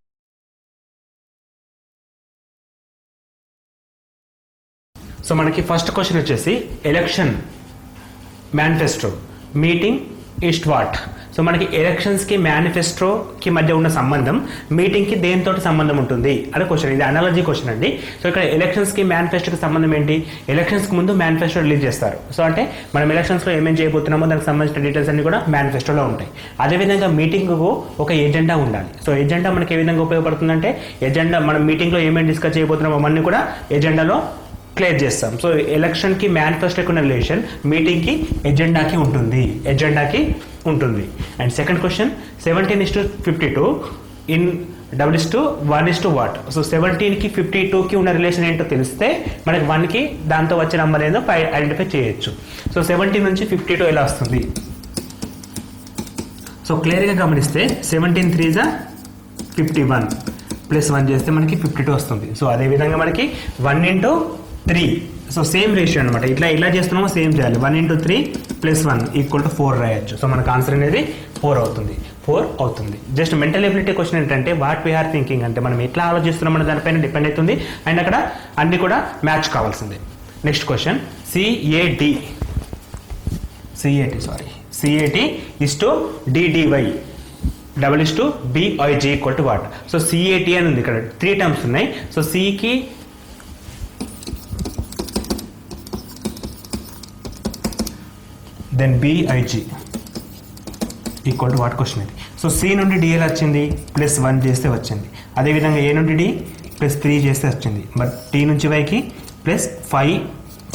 so మనకి ఫస్ట్ క్వశ్చన్ వచ్చేసి election manifesto meeting east what. So మనకి ఎలక్షన్స్కి మేనిఫెస్టోకి మధ్య ఉన్న సంబంధం మీటింగ్కి దేనితో సంబంధం ఉంటుంది అనే క్వశ్చన్. ఇది అనాలజీ క్వశ్చన్ అండి. సో ఇక్కడ ఎలక్షన్స్కి మేనిఫెస్టోకి సంబంధం ఏంటి, ఎలక్షన్స్కి ముందు మేనిఫెస్టో రిలీజ్ చేస్తారు. సో అంటే మనం ఎలక్షన్స్లో ఏమేమి చేయబోతున్నామో దానికి సంబంధించిన డీటెయిల్స్ అన్ని కూడా మేనిఫెస్టోలో ఉంటాయి. అదేవిధంగా మీటింగ్కు ఒక ఎజెండా ఉండాలి. సో ఎజెండా మనకి ఏ విధంగా ఉపయోగపడుతుందంటే, ఎజెండా మనం మీటింగ్లో ఏమేమి డిస్కస్ చేయబోతున్నామో అవన్నీ కూడా ఎజెండాలో క్లియర్ చేస్తాం. సో ఎలక్షన్కి మేనిఫెస్టోకి ఉన్న రిలేషన్ మీటింగ్కి ఎజెండాకి ఉంటుంది. And second question, 17:52 in W:1:what. So 17కి 52కి ఉన్న రిలేషన్ ఏంటో తెలిస్తే మనకి 1కి దాంతో వచ్చే నెంబర్ ఏదో ఐడెంటిఫై చేయొచ్చు. సో 17 నుంచి 52 ఎలా వస్తుంది, సో క్లియర్గా గమనిస్తే 17 3 51 ప్లస్ 1 చేస్తే మనకి 52 వస్తుంది. సో అదేవిధంగా మనకి 1 into 3, సో సేమ్ రేషియో అనమాట. ఇట్లా చేస్తున్నామో సేమ్ చేయాలి. 1 into 3 + 1 = 4 రాయొచ్చు. సో మనకు ఆన్సర్ అనేది 4 అవుతుంది. జస్ట్ మెంటల్ ఎబిలిటీ క్వశ్చన్ ఏంటంటే వాట్ వీఆర్ థింకింగ్ అంటే మనం ఎట్లా ఆలోచిస్తున్నాం అనే దానిపైన డిపెండ్ అవుతుంది. అండ్ అక్కడ అన్ని కూడా మ్యాచ్ కావాల్సిందే. Next question, CAT is to DDY BIG = what. So CAT అని ఉంది, ఇక్కడ 3 టర్మ్స్ ఉన్నాయి. సో సికి దెన్ BIG = వాట్ క్వశ్చన్ ఇది. సో సి నుండి డి ఎలా వచ్చింది, +1 చేస్తే వచ్చింది. అదేవిధంగా ఏ నుండి డి +3 చేస్తే వచ్చింది. బట్ టీ నుంచి వైకి +5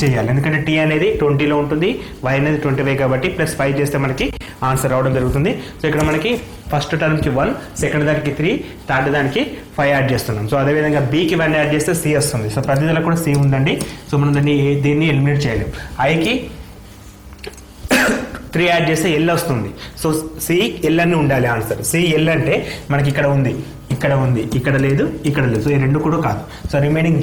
చేయాలి, ఎందుకంటే టీ అనేది 20లో ఉంటుంది, వై అనేది 25 కాబట్టి ప్లస్ 5 చేస్తే మనకి ఆన్సర్ రావడం జరుగుతుంది. సో ఇక్కడ మనకి ఫస్ట్ టర్మ్కి 1, సెకండ్ దానికి 3, థర్డ్ దానికి 5 యాడ్ చేస్తున్నాం. సో అదేవిధంగా బీకి 1 యాడ్ చేస్తే సి వస్తుంది. సో ప్రతి దానికి కూడా సి ఉందండి. సో మనం దీన్ని ఎలిమినేట్ చేయలేం. ఐకి 3 యాడ్ చేస్తే ఎల్ వస్తుంది. సో సి ఎల్ అని ఉండాలి ఆన్సర్. సి ఎల్ అంటే మనకి ఇక్కడ ఉంది, ఇక్కడ ఉంది, ఇక్కడ లేదు, ఇక్కడ లేదు. సో ఈ రెండు కూడా కాదు. So remaining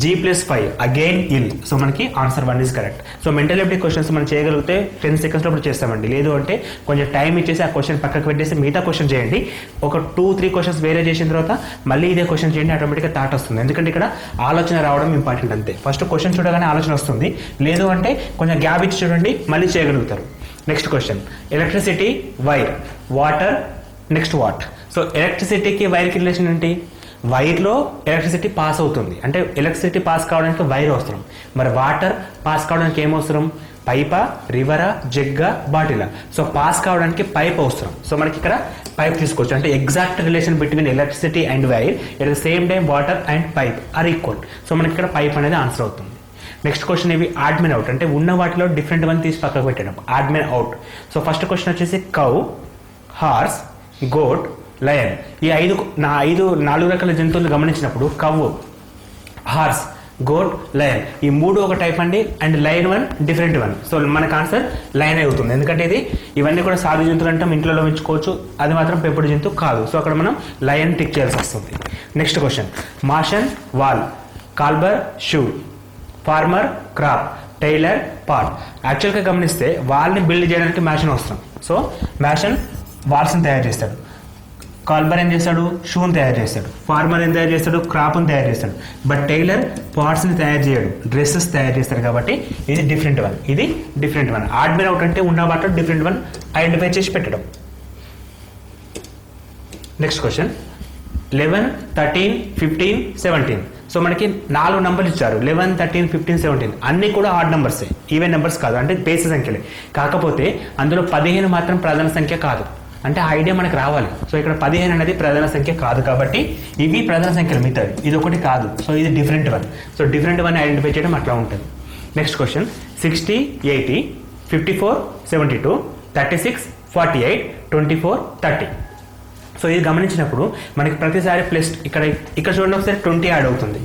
G plus 5 again L. So మనకి answer 1 is correct. So mental ability questions మనం చేయగలిగితే 10 సెకండ్స్ లోపల చేస్తామండి. లేదు అంటే కొంచెం టైం ఇచ్చేసి ఆ క్వశ్చన్ పక్కకు పెట్టేసి మిగతా క్వశ్చన్ చేయండి. ఒక 2-3 క్వశ్చన్స్ వేరే చేసిన తర్వాత మళ్ళీ ఇదే క్వశ్చన్ చేయండి, ఆటోమేటిక్గా థాట్ వస్తుంది. ఎందుకంటే ఇక్కడ ఆలోచన రావడం ఇంపార్టెంట్ అంతే. ఫస్ట్ క్వశ్చన్ చూడగానే ఆలోచన వస్తుంది. లేదు అంటే కొంచెం గ్యాప్ ఇచ్చి చూడండి, మళ్ళీ చేయగలుగుతారు. Next question, electricity, wire, water, next what. So ఎలక్ట్రిసిటీకి వైర్కి రిలేషన్ ఏంటి? వైర్లో ఎలక్ట్రిసిటీ పాస్ అవుతుంది, అంటే ఎలక్ట్రిసిటీ పాస్ కావడానికి వైర్ అవసరం. మరి వాటర్ పాస్ కావడానికి ఏం అవసరం? పైపా, రివరా, జగ్గా, బాటిలా? సో పాస్ కావడానికి పైప్ అవసరం. సో మనకి ఇక్కడ పైప్ తీసుకోవచ్చు, అంటే exact relation between electricity and wire at the same time water and pipe are equal. So మనకి ఇక్కడ పైప్ అనేది ఆన్సర్ అవుతుంది. నెక్స్ట్ క్వశ్చన్ ఇవి ఆడ్ మెన్ అవుట్, అంటే ఉన్న వాటిలో డిఫరెంట్ వన్ తీసి పక్కకు పెట్టడం, odd men out. So first question వచ్చేసి కౌ, హార్స్, గోట్, లయన్. ఈ 4 రకాల జంతువులు గమనించినప్పుడు కవ్వు, హార్స్, గోట్, లయన్ ఈ 3 ఒక టైప్ అండి, అండ్ లయన్ 1 డిఫరెంట్ 1. సో మనకు ఆన్సర్ లయన్ అవుతుంది, ఎందుకంటే ఇవన్నీ కూడా సాధు జంతువులు అంటాం, ఇంట్లో పెంచుకోవచ్చు, అది మాత్రం పెంపుడు జంతువు కాదు. సో అక్కడ మనం లయన్ టిక్ చేయాల్సి వస్తుంది. Next question, mason, wall, cobbler, shoe, farmer, crop, tailor, pot. యాక్చువల్గా గమనిస్తే వాల్ని బిల్డ్ చేయడానికి మ్యాషన్ అవసరం. సో మ్యాషన్ వాల్స్ని తయారు చేస్తాడు, కాల్బర్ ఏం చేస్తాడు? షూని తయారు చేస్తాడు, ఫార్మర్ ఏం తయారు చేస్తాడు? క్రాప్ని తయారు చేస్తాడు. బట్ టైలర్ పార్ట్స్ని తయారు చేయడు, డ్రెస్సెస్ తయారు చేస్తాడు. కాబట్టి ఇది డిఫరెంట్ 1, ఇది డిఫరెంట్ 1. ఆడ్ మెన్ అవుట్ అంటే ఉన్న వాటిలో డిఫరెంట్ 1 ఐడెంటిఫై చేసి పెట్టడం. Next question, 11, 13, 15, 17. సో మనకి 4 నంబర్లు ఇచ్చారు, 11, 13, 15, 17 అన్నీ కూడా ఆడ్ నెంబర్సే, ఈవెన్ నెంబర్స్ కాదు, అంటే బేసి సంఖ్యలే. కాకపోతే అందులో 15 మాత్రం ప్రధాన సంఖ్య కాదు, అంటే ఆ ఐడియా మనకు రావాలి. సో ఇక్కడ 15 అనేది ప్రధాన సంఖ్య కాదు, కాబట్టి ఇవి ప్రధాన సంఖ్యలు మిగతావి, ఇది ఒకటి కాదు. సో ఇది డిఫరెంట్ 1. సో డిఫరెంట్ 1 ఐడెంటిఫై చేయడం అట్లా ఉంటుంది. Next question, 60, 80, 54, 72, 36, 48, 24, 30. సో ఇది గమనించినప్పుడు మనకి ప్రతిసారి ప్లస్ ఇక్కడ చూడండి ఒకసారి 20 యాడ్ అవుతుంది,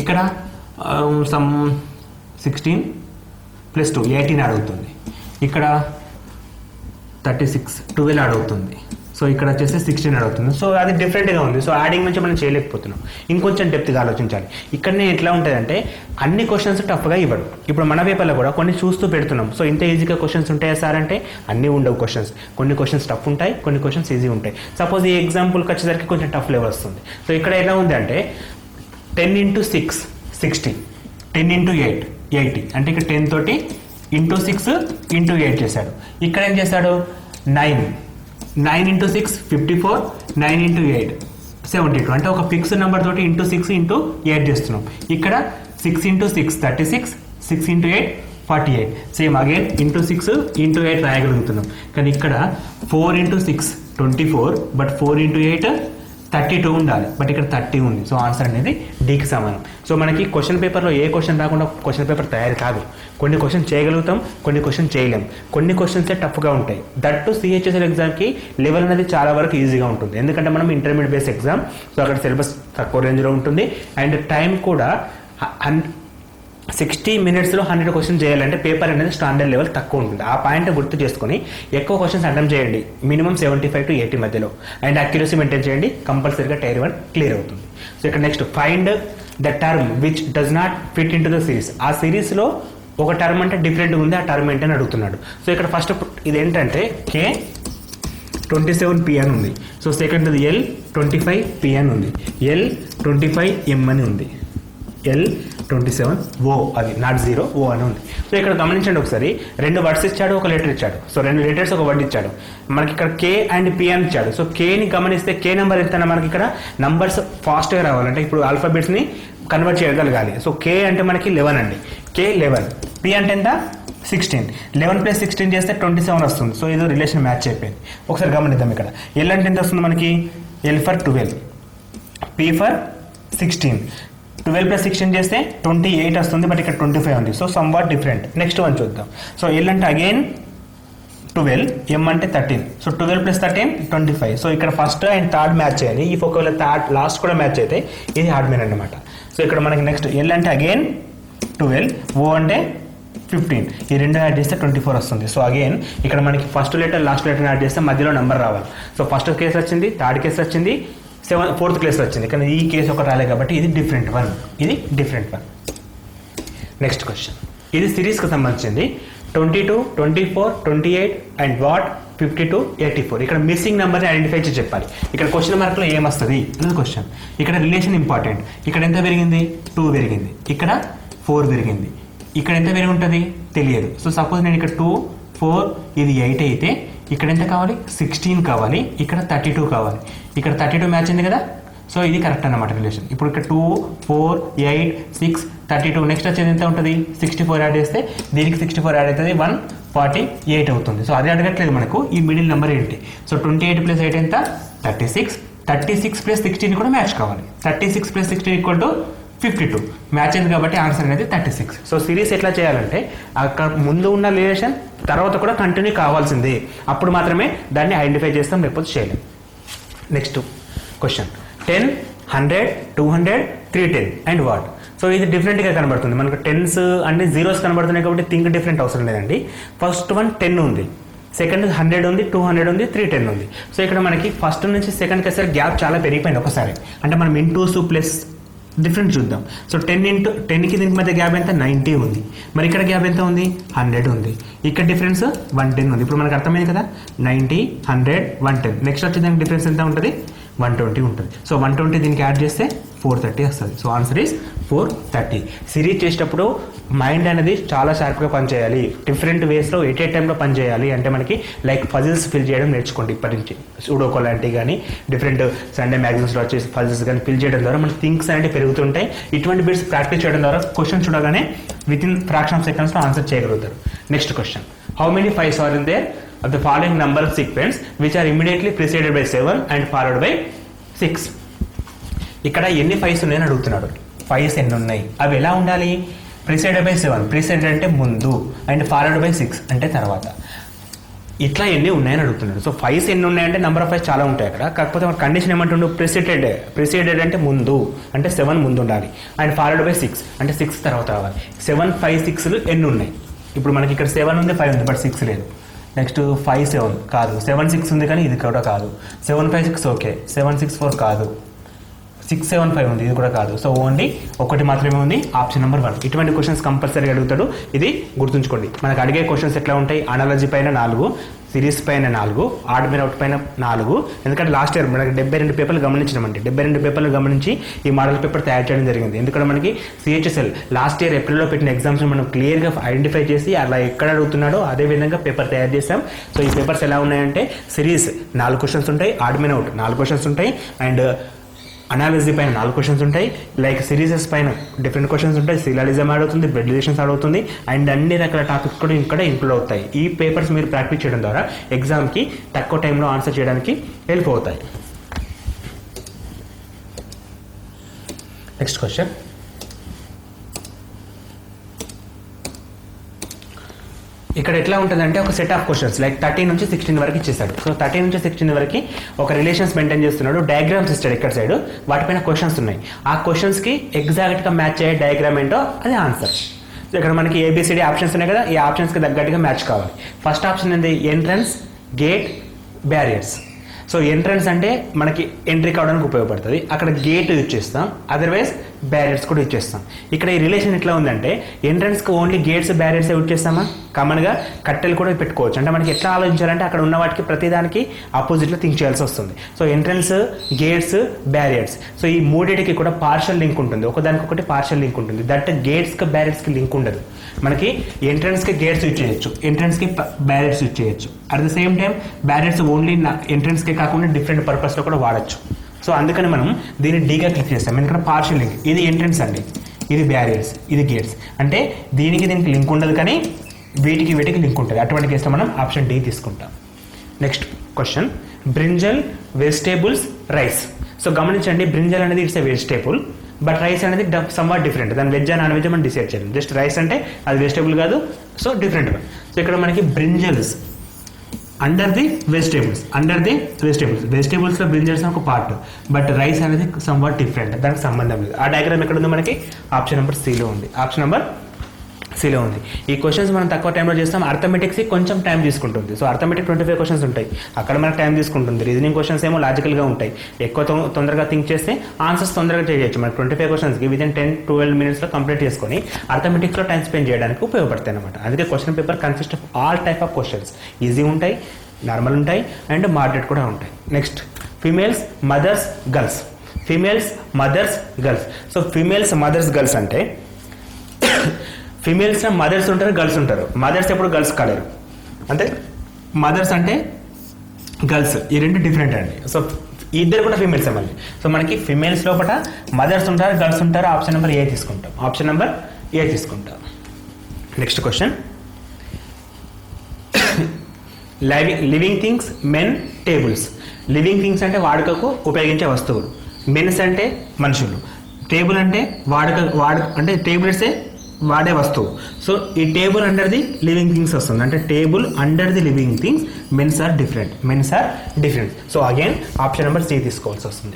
ఇక్కడ సమ్ 16 + 2 18 యాడ్ అవుతుంది, ఇక్కడ 36 12 యాడ్ అవుతుంది. సో ఇక్కడ వచ్చేసి 16 యాడ్ అవుతుంది. సో అది డిఫరెంట్గా ఉంది. సో యాడింగ్ నుంచి మనం చేయలేకపోతున్నాం, ఇంకొంచెం డెప్త్గా ఆలోచించాలి. ఇక్కడనే ఎట్లా ఉంటుందంటే అన్ని క్వశ్చన్స్ టఫ్గా ఇవ్వడు. ఇప్పుడు మన పేపర్లో కూడా కొన్ని చూస్తూ పెడుతున్నాం. సో ఇంత ఈజీగా క్వశ్చన్స్ ఉంటాయా సార్ అంటే అన్నీ ఉండవు క్వశ్చన్స్. కొన్ని క్వశ్చన్స్ టఫ్ ఉంటాయి, కొన్ని క్వశ్చన్స్ ఈజీ ఉంటాయి. సపోజ్ ఈ ఎగ్జాంపుల్కి వచ్చేసరికి కొంచెం టఫ్ లెవెల్ వస్తుంది. సో ఇక్కడ ఎలా ఉంది అంటే 10 × 6 60, 10 × 8 80, అంటే ఇక్కడ 10 తోటి × 6 × 8 చేశాడు. ఇక్కడ ఏం చేశాడు 9 × 6 54, 9 × 8 72, అంటే ఒక ఫిక్స్డ్ నెంబర్ తోటి × 6 × 8 చేస్తున్నాం. ఇక్కడ 6 × 6 36, 6 × 8 48, సేమ్ అగైన్ × 6 × 8 రాయగలుగుతున్నాం. కానీ ఇక్కడ 4 × 6 24, బట్ 4 × 8 32 ఉండాలి, బట్ ఇక్కడ 30 ఉంది. సో ఆన్సర్ అనేది డీకి సమానం. సో మనకి క్వశ్చన్ పేపర్లో ఏ క్వశ్చన్ రాకుండా క్వశ్చన్ పేపర్ తయారు కాదు. కొన్ని క్వశ్చన్ చేయగలుగుతాం, కొన్ని క్వశ్చన్ చేయలేం. కొన్ని క్వశ్చన్సే టఫ్గా ఉంటాయి. దట్ టు సిహెచ్ఎస్ఎల్ ఎగ్జామ్కి లెవెల్ అనేది చాలా వరకు ఈజీగా ఉంటుంది, ఎందుకంటే మనం ఇంటర్మీడియట్ బేస్ ఎగ్జామ్. సో అక్కడ సిలబస్ తక్కువ రేంజ్లో ఉంటుంది, అండ్ టైం కూడా 60 మినిట్స్లో 100 క్వశ్చన్ చేయాలంటే పేపర్ అనేది స్టాండర్డ్ లెవెల్ తక్కువ ఉంటుంది. ఆ పాయింట్ గుర్తు చేసుకుని ఎక్కువ క్వశ్చన్స్ అటెంప్ట్ చేయండి, మినిమం 75 to 80 మధ్యలో, అండ్ అక్యురసీ మెయింటైన్ చేయండి. కంపల్సరీగా టైర్ 1 క్లియర్ అవుతుంది. సో ఇక్కడ next, find the term which does not fit in to the series. ఆ సిరీస్లో ఒక టర్మ్ అంటే డిఫరెంట్ ఉంది, ఆ టర్మ్ ఏంటని అడుగుతున్నాడు. సో ఇక్కడ ఫస్ట్ ఇది ఏంటంటే K 27P అని ఉంది. సో సెకండ్ L 25P అని ఉంది, L 25M అని ఉంది, L 27O అది నాట్ 0 O అని ఉంది. సో ఇక్కడ గమనించండి ఒకసారి, 2 వర్డ్స్ ఇచ్చాడు, ఒక లెటర్ ఇచ్చాడు. సో 2 లెటర్స్ ఒక వర్డ్ ఇచ్చాడు. మనకి ఇక్కడ K అండ్ P అని ఇచ్చాడు. సో Kని గమనిస్తే K నెంబర్ ఎంత, మనకి ఇక్కడ నంబర్స్ ఫాస్ట్గా రావాలంటే ఇప్పుడు ఆల్ఫాబెట్స్ని కన్వర్ట్ చేయగలగాలి. సో K అంటే మనకి 11 అండి, K 11, P అంటే ఎంత 16, 11 + 16 చేస్తే 27 వస్తుంది. సో ఇది రిలేషన్ మ్యాచ్ అయిపోయింది. ఒకసారి గమనిద్దాం. ఇక్కడ L అంటే ఎంత వస్తుంది మనకి, L for 12, P for 16, 12 plus 16 చేస్తే 28 వస్తుంది, బట్ ఇక్కడ 25 ఉంది. So some what different. Next one చూద్దాం. సో ఎల్ అంటే అగైన్ 12, ఎం అంటే 13. So 12 plus 13 25. సో ఇక్కడ ఫస్ట్ అండ్ థర్డ్ మ్యాచ్ చేయాలి. ఈ ఒకవేళ థర్డ్ లాస్ట్ కూడా మ్యాచ్ అయితే ఇది హార్డ్ మ్యాన్ అనమాట. సో ఇక్కడ మనకి నెక్స్ట్ ఎల్ అంటే అగైన్ 12, ఓ అంటే 15. ఈ రెండు యాడ్ చేస్తే 24 వస్తుంది. సో అగైన్ ఇక్కడ మనకి first letter last letter add చేస్తే మధ్యలో నెంబర్ రావాలి. సో ఫస్ట్ కేసు వచ్చింది, థర్డ్ కేసు వచ్చింది, ఫోర్త్ కేసు వచ్చింది, కానీ ఈ కేసు ఒకటి రాలేదు కాబట్టి ఇది డిఫరెంట్ వన్. ఇది డిఫరెంట్ వన్. నెక్స్ట్ క్వశ్చన్, ఇది సిరీస్కి సంబంధించింది. 22, 24, 28 అండ్ వాట్ 52, 84. ఇక్కడ మిస్సింగ్ నెంబర్ని ఐడెంటిఫై చేసి చెప్పాలి. ఇక్కడ క్వశ్చన్ మార్క్లో ఏమొస్తుంది అనేది క్వశ్చన్. ఇక్కడ రిలేషన్ ఇంపార్టెంట్. ఇక్కడ ఎంత పెరిగింది? 2 పెరిగింది. ఇక్కడ 4 పెరిగింది. ఇక్కడ ఎంత పెరిగి ఉంటుంది తెలియదు. సో సపోజ్ నేను ఇక్కడ 2, 4, ఇది 8 అయితే ఇక్కడ ఎంత కావాలి? 16 కావాలి. ఇక్కడ 32 కావాలి. ఇక్కడ 32 మ్యాచ్ ఉంది కదా. సో ఇది కరెక్ట్ అన్నమాట రిలేషన్. ఇప్పుడు ఇక్కడ 2, 4, 8, 6, 32. నెక్స్ట్ వచ్చేది ఎంత ఉంటుంది? 64 యాడ్ చేస్తే దీనికి 64 యాడ్ అవుతుంది, 148 అవుతుంది. సో అది అడగట్లేదు మనకు, ఈ మిడిల్ నెంబర్ ఏంటి. సో 28 ప్లస్ 8 ఎంత? 36. 36 ప్లస్ 16 కూడా మ్యాచ్ కావాలి. 36 ప్లస్ 16 ఈక్వల్ టు 52 మ్యాచ్ అయింది కాబట్టి ఆన్సర్ అనేది 36. సో సిరీస్ ఎట్లా చేయాలంటే అక్కడ ముందు ఉన్న రిలేషన్ తర్వాత కూడా కంటిన్యూ కావాల్సిందే, అప్పుడు మాత్రమే దాన్ని ఐడెంటిఫై చేస్తాం, లేకపోతే చేయలేం. Next question, 10, 100, 200, 310 and what. So ఇది డిఫరెంట్గా కనబడుతుంది మనకు. టెన్స్ అంటే జీరోస్ కనబడుతున్నాయి కాబట్టి థింక్ డిఫరెంట్ అవసరం లేదండి. ఫస్ట్ వన్ 10 ఉంది, సెకండ్ 100 ఉంది, 200 ఉంది, 310 ఉంది. సో ఇక్కడ మనకి ఫస్ట్ నుంచి సెకండ్కి వచ్చేసరి గ్యాప్ చాలా పెరిగిపోయింది ఒకసారి. అంటే మనం ఇంటూస్ ప్లస్ డిఫరెంట్ చూద్దాం. సో 10కి దీనికి మధ్య గ్యాప్ ఎంత? 90 ఉంది. మరి ఇక్కడ గ్యాప్ ఎంత ఉంది? 100 ఉంది. ఇక్కడ డిఫరెన్స్ 110 ఉంది. ఇప్పుడు మనకు అర్థమైంది కదా, 90, 100, 110. నెక్స్ట్ వచ్చే దానికి డిఫరెన్స్ ఎంత ఉంటుంది? 120 ఉంటుంది. సో 120 దీనికి యాడ్ చేస్తే 430 వస్తుంది. So answer is 430. సిరీస్ చేసేటప్పుడు మైండ్ అనేది చాలా షార్ప్గా పనిచేయాలి. డిఫరెంట్ వేస్లో ఎట్ ఏ టైంలో పనిచేయాలి. అంటే మనకి లైక్ పజిల్స్ ఫిల్ చేయడం నేర్చుకోండి ఇప్పటి నుంచి. సూడోకో లాంటివి కానీ డిఫరెంట్ సండే మ్యాగజైన్స్లో వచ్చేసి పజిల్స్ కానీ ఫిల్ చేయడం ద్వారా మన థింక్స్ అనేవి పెరుగుతుంటాయి. ఇటువంటి బిట్స్ ప్రాక్టీస్ చేయడం ద్వారా క్వశ్చన్ చూడగానే విత్ ఇన్ ఫ్రాక్షన్ ఆఫ్ సెకండ్స్లో ఆన్సర్ చేయగలుగుతారు. Next question, how many 5s are in there of the following number sequence which are immediately preceded by 7 and followed by 6. ఇక్కడ ఎన్ని 5s ఉన్నాయని అడుగుతున్నాడు. 5s ఎన్ని ఉన్నాయి, అవి ఎలా ఉండాలి? ప్రిసైడెడ్ బై 7, ప్రిసైడెడ్ అంటే ముందు, అండ్ ఫాలోడ్ బై 6 అంటే తర్వాత. ఇట్లా ఎన్ని ఉన్నాయని అడుగుతున్నాడు. సో 5s ఎన్ని ఉన్నాయంటే నెంబర్ ఆఫ్ 5 చాలా ఉంటాయి అక్కడ. కాకపోతే మన కండిషన్ ఏమంటుండు? ప్రిసైడెడ్ అంటే ముందు, అంటే 7 ముందు ఉండాలి, అండ్ ఫాలోడ్ బై 6 అంటే 6 తర్వాత రావాలి. 7, 5, 6 ఎన్ని ఉన్నాయి? ఇప్పుడు మనకి ఇక్కడ 7 ఉంది, 5 ఉంది, బట్ 6 లేదు. నెక్స్ట్ 5, 7 కాదు, 7, 6 ఉంది కానీ ఇది కూడా కాదు. 7, 5, 6 ఓకే, 7, 6, 4 కాదు, 6, 7, 5 ఉంది, ఇది కూడా కాదు. సో ఓన్లీ ఒకటి మాత్రమే ఉంది, ఆప్షన్ నెంబర్ 1. ఇటువంటి క్వశ్చన్స్ కంపల్సరీ అడుగుతాడు, ఇది గుర్తుంచుకోండి. మనకు అడిగే క్వశ్చన్స్ ఎట్లా ఉంటాయి? అనాలజీ పైన 4, సిరీస్ పైన 4, ఆడ్ మీన్ అవుట్ పైన 4. ఎందుకంటే లాస్ట్ ఇయర్ మనకి 72 పేపర్లు గమనించినామండి. 72 పేపర్లు గమనించి ఈ మోడల్ పేపర్ తయారు చేయడం జరిగింది. ఎందుకంటే మనకి CHSL లాస్ట్ ఇయర్ ఏప్రిల్లో పెట్టిన ఎగ్జామ్స్ మనం క్లియర్గా ఐడెంటిఫై చేసి అలా ఎక్కడ అడుగుతున్నాడో అదే విధంగా పేపర్ తయారు చేసాం. సో ఈ పేపర్స్ ఎలా ఉన్నాయంటే సిరీస్ 4 క్వశ్చన్స్ ఉంటాయి, ఆడ్ మీన్ అవుట్ 4 క్వశ్చన్స్ ఉంటాయి, అండ్ అనాలిజీ పైన 4 క్వశ్చన్స్ ఉంటాయి, లైక్ సిరీసెస్ పైన డిఫరెంట్ క్వశ్చన్స్ ఉంటాయి, సిలాలిజం యాడ్ అవుతుంది, బ్లడ్ రిలేషన్స్ యాడ్ అవుతుంది, అండ్ అన్ని రకాల టాపిక్స్ కూడా ఇక్కడ ఇంక్లూడ్ అవుతాయి. ఈ పేపర్స్ మీరు ప్రాక్టీస్ చేయడం ద్వారా ఎగ్జామ్కి తక్కువ టైంలో ఆన్సర్ చేయడానికి హెల్ప్ అవుతాయి. నెక్స్ట్ క్వశ్చన్, ఇక్కడ ఎట్లా ఉంటుందంటే ఒక సెట్ ఆఫ్ క్వశ్చన్స్ లైక్ 13 నుంచి 16 వరకు ఇచ్చేసాడు. సో 13 నుంచి 16 వరకు ఒక రిలేషన్స్ మెయింటైన్ చేస్తున్నాడు, డయాగ్రామ్స్ ఇస్తాడు ఇక్కడ సైడ్, వాటిపైన క్వశ్చన్స్ ఉన్నాయి. ఆ క్వశ్చన్స్కి ఎగ్జాక్ట్గా మ్యాచ్ అయ్యే డయాగ్రామ్ ఏంటో అది ఆన్సర్. సో ఇక్కడ మనకి ABCD ఆప్షన్స్ ఉన్నాయి కదా, ఈ ఆప్షన్స్కి తగ్గట్టుగా మ్యాచ్ కావాలి. ఫస్ట్ ఆప్షన్ ఏంది? Entrance, gate, barriers. So entrance అంటే మనకి ఎంట్రీ కావడానికి ఉపయోగపడుతుంది, అక్కడ గేట్ యూజ్ చేస్తాం, అదర్వైజ్ బ్యారియర్స్ కూడా యూజ్ చేస్తాం. ఇక్కడ ఈ రిలేషన్ ఎట్లా ఉందంటే ఎంట్రన్స్కి ఓన్లీ గేట్స్, బ్యారియర్స్ యూజ్ చేస్తామా, కామన్గా కట్టెలు కూడా పెట్టుకోవచ్చు. అంటే మనకి ఎట్లా ఆలోచించాలంటే అక్కడ ఉన్న వాటికి ప్రతిదానికి ఆపోజిట్లో థింక్ చేయాల్సి వస్తుంది. So entrance, gates, barriers. So ఈ మూడింటికి కూడా పార్షల్ లింక్ ఉంటుంది, ఒకదానికొకటి పార్షల్ లింక్ ఉంటుంది. దట్ గేట్స్కి బ్యారియర్స్కి లింక్ ఉండదు. మనకి ఎంట్రన్స్కి గేట్స్ యూజ్ చేయొచ్చు, ఎంట్రన్స్కి బ్యారియర్స్ యూజ్ చేయొచ్చు. At the same time barriers only ఎంట్రన్స్కే కాకుండా డిఫరెంట్ పర్పస్లో కూడా వాడచ్చు. సో అందుకని మనం దీన్ని డీగా క్లిక్ చేస్తాం, ఎందుకంటే పార్షల్ లింక్. ఇది ఎంట్రన్స్ అండి, ఇది బ్యారియర్స్, ఇది గేట్స్. అంటే దీనికి దీనికి లింక్ ఉండదు, కానీ వీటికి లింక్ ఉంటుంది. అటువంటి కేసులో మనం ఆప్షన్ D తీసుకుంటాం. Next question, brinjal, vegetables, rice. So గమనించండి, బ్రింజల్ అనేది it's a vegetable, but rice అనేది సమ్వాట్ డిఫరెంట్. దాని వెజ్ నాన్ వెజ్ మనం డిసైడ్ చేయాలి. జస్ట్ రైస్ అంటే అది వెజిటేబుల్ కాదు, సో డిఫరెంట్. సో ఇక్కడ మనకి బ్రింజల్స్ అండర్ ది వెజిటేబుల్స్లో బ్రింజల్స్ ఒక పార్ట్, బట్ రైస్ అనేది సమ్వాట్ డిఫరెంట్, దానికి సంబంధం లేదు. ఆ డయాగ్రామ్ ఎక్కడ ఉంది మనకి? ఆప్షన్ నెంబర్ సిలో ఉంది. ఆప్షన్ నెంబర్ సిలో ఉంది. ఈ క్వశ్చన్స్ మనం తక్కువ టైంలో చేస్తాం. అర్థమెటిక్స్ కొంచెం టైం తీసుకుంటుంది. సో అర్థమెటిక్ 25 క్వశ్చన్స్ ఉంటాయి, అక్కడ మనకు టైం తీసుకుంటుంది. రీజనింగ్ క్వశ్చన్స్ ఏమో లాజికల్గా ఉంటాయి, ఎక్కువ తొందరగా థింక్ చేస్తే ఆన్సర్స్ తొందరగా చేయొచ్చు. మనకి 25 క్వశ్చన్స్కి విదిన్ 10-12 మినిట్స్లో కంప్లీట్ చేసుకొని అర్థమెటిక్స్లో టైం స్పెండ్ చేయడానికి ఉపయోగపడతాయి అనమాట. అందుకే question paper consist of all type of questions. Easy ఉంటాయి, నార్మల్ ఉంటాయి, అండ్ మోడరేట్ కూడా ఉంటాయి. Next females mothers girls. So females mothers girls అంటే ఫీమేల్స్ మదర్స్ ఉంటారు, గర్ల్స్ ఉంటారు. మదర్స్ ఎప్పుడు గర్ల్స్ కాలేరు, అంటే మదర్స్ అంటే గర్ల్స్, ఈ రెండు డిఫరెంట్ అండి. సో ఇద్దరు కూడా ఫీమేల్స్ మళ్ళీ. సో మనకి ఫీమేల్స్ లోపల మదర్స్ ఉంటారు, గర్ల్స్ ఉంటారు. ఆప్షన్ నెంబర్ ఏ తీసుకుంటాం. Next question, living things, men, tables. Living things అంటే వాడుకకు ఉపయోగించే వస్తువులు, మెన్స్ అంటే మనుషులు, టేబుల్ అంటే అంటే టేబుల్సే వాడే వస్తువు. సో ఈ table under the living things వస్తుంది, అంటే table under the living things. Mens are different. So again option number C తీసుకోవాల్సి వస్తుంది.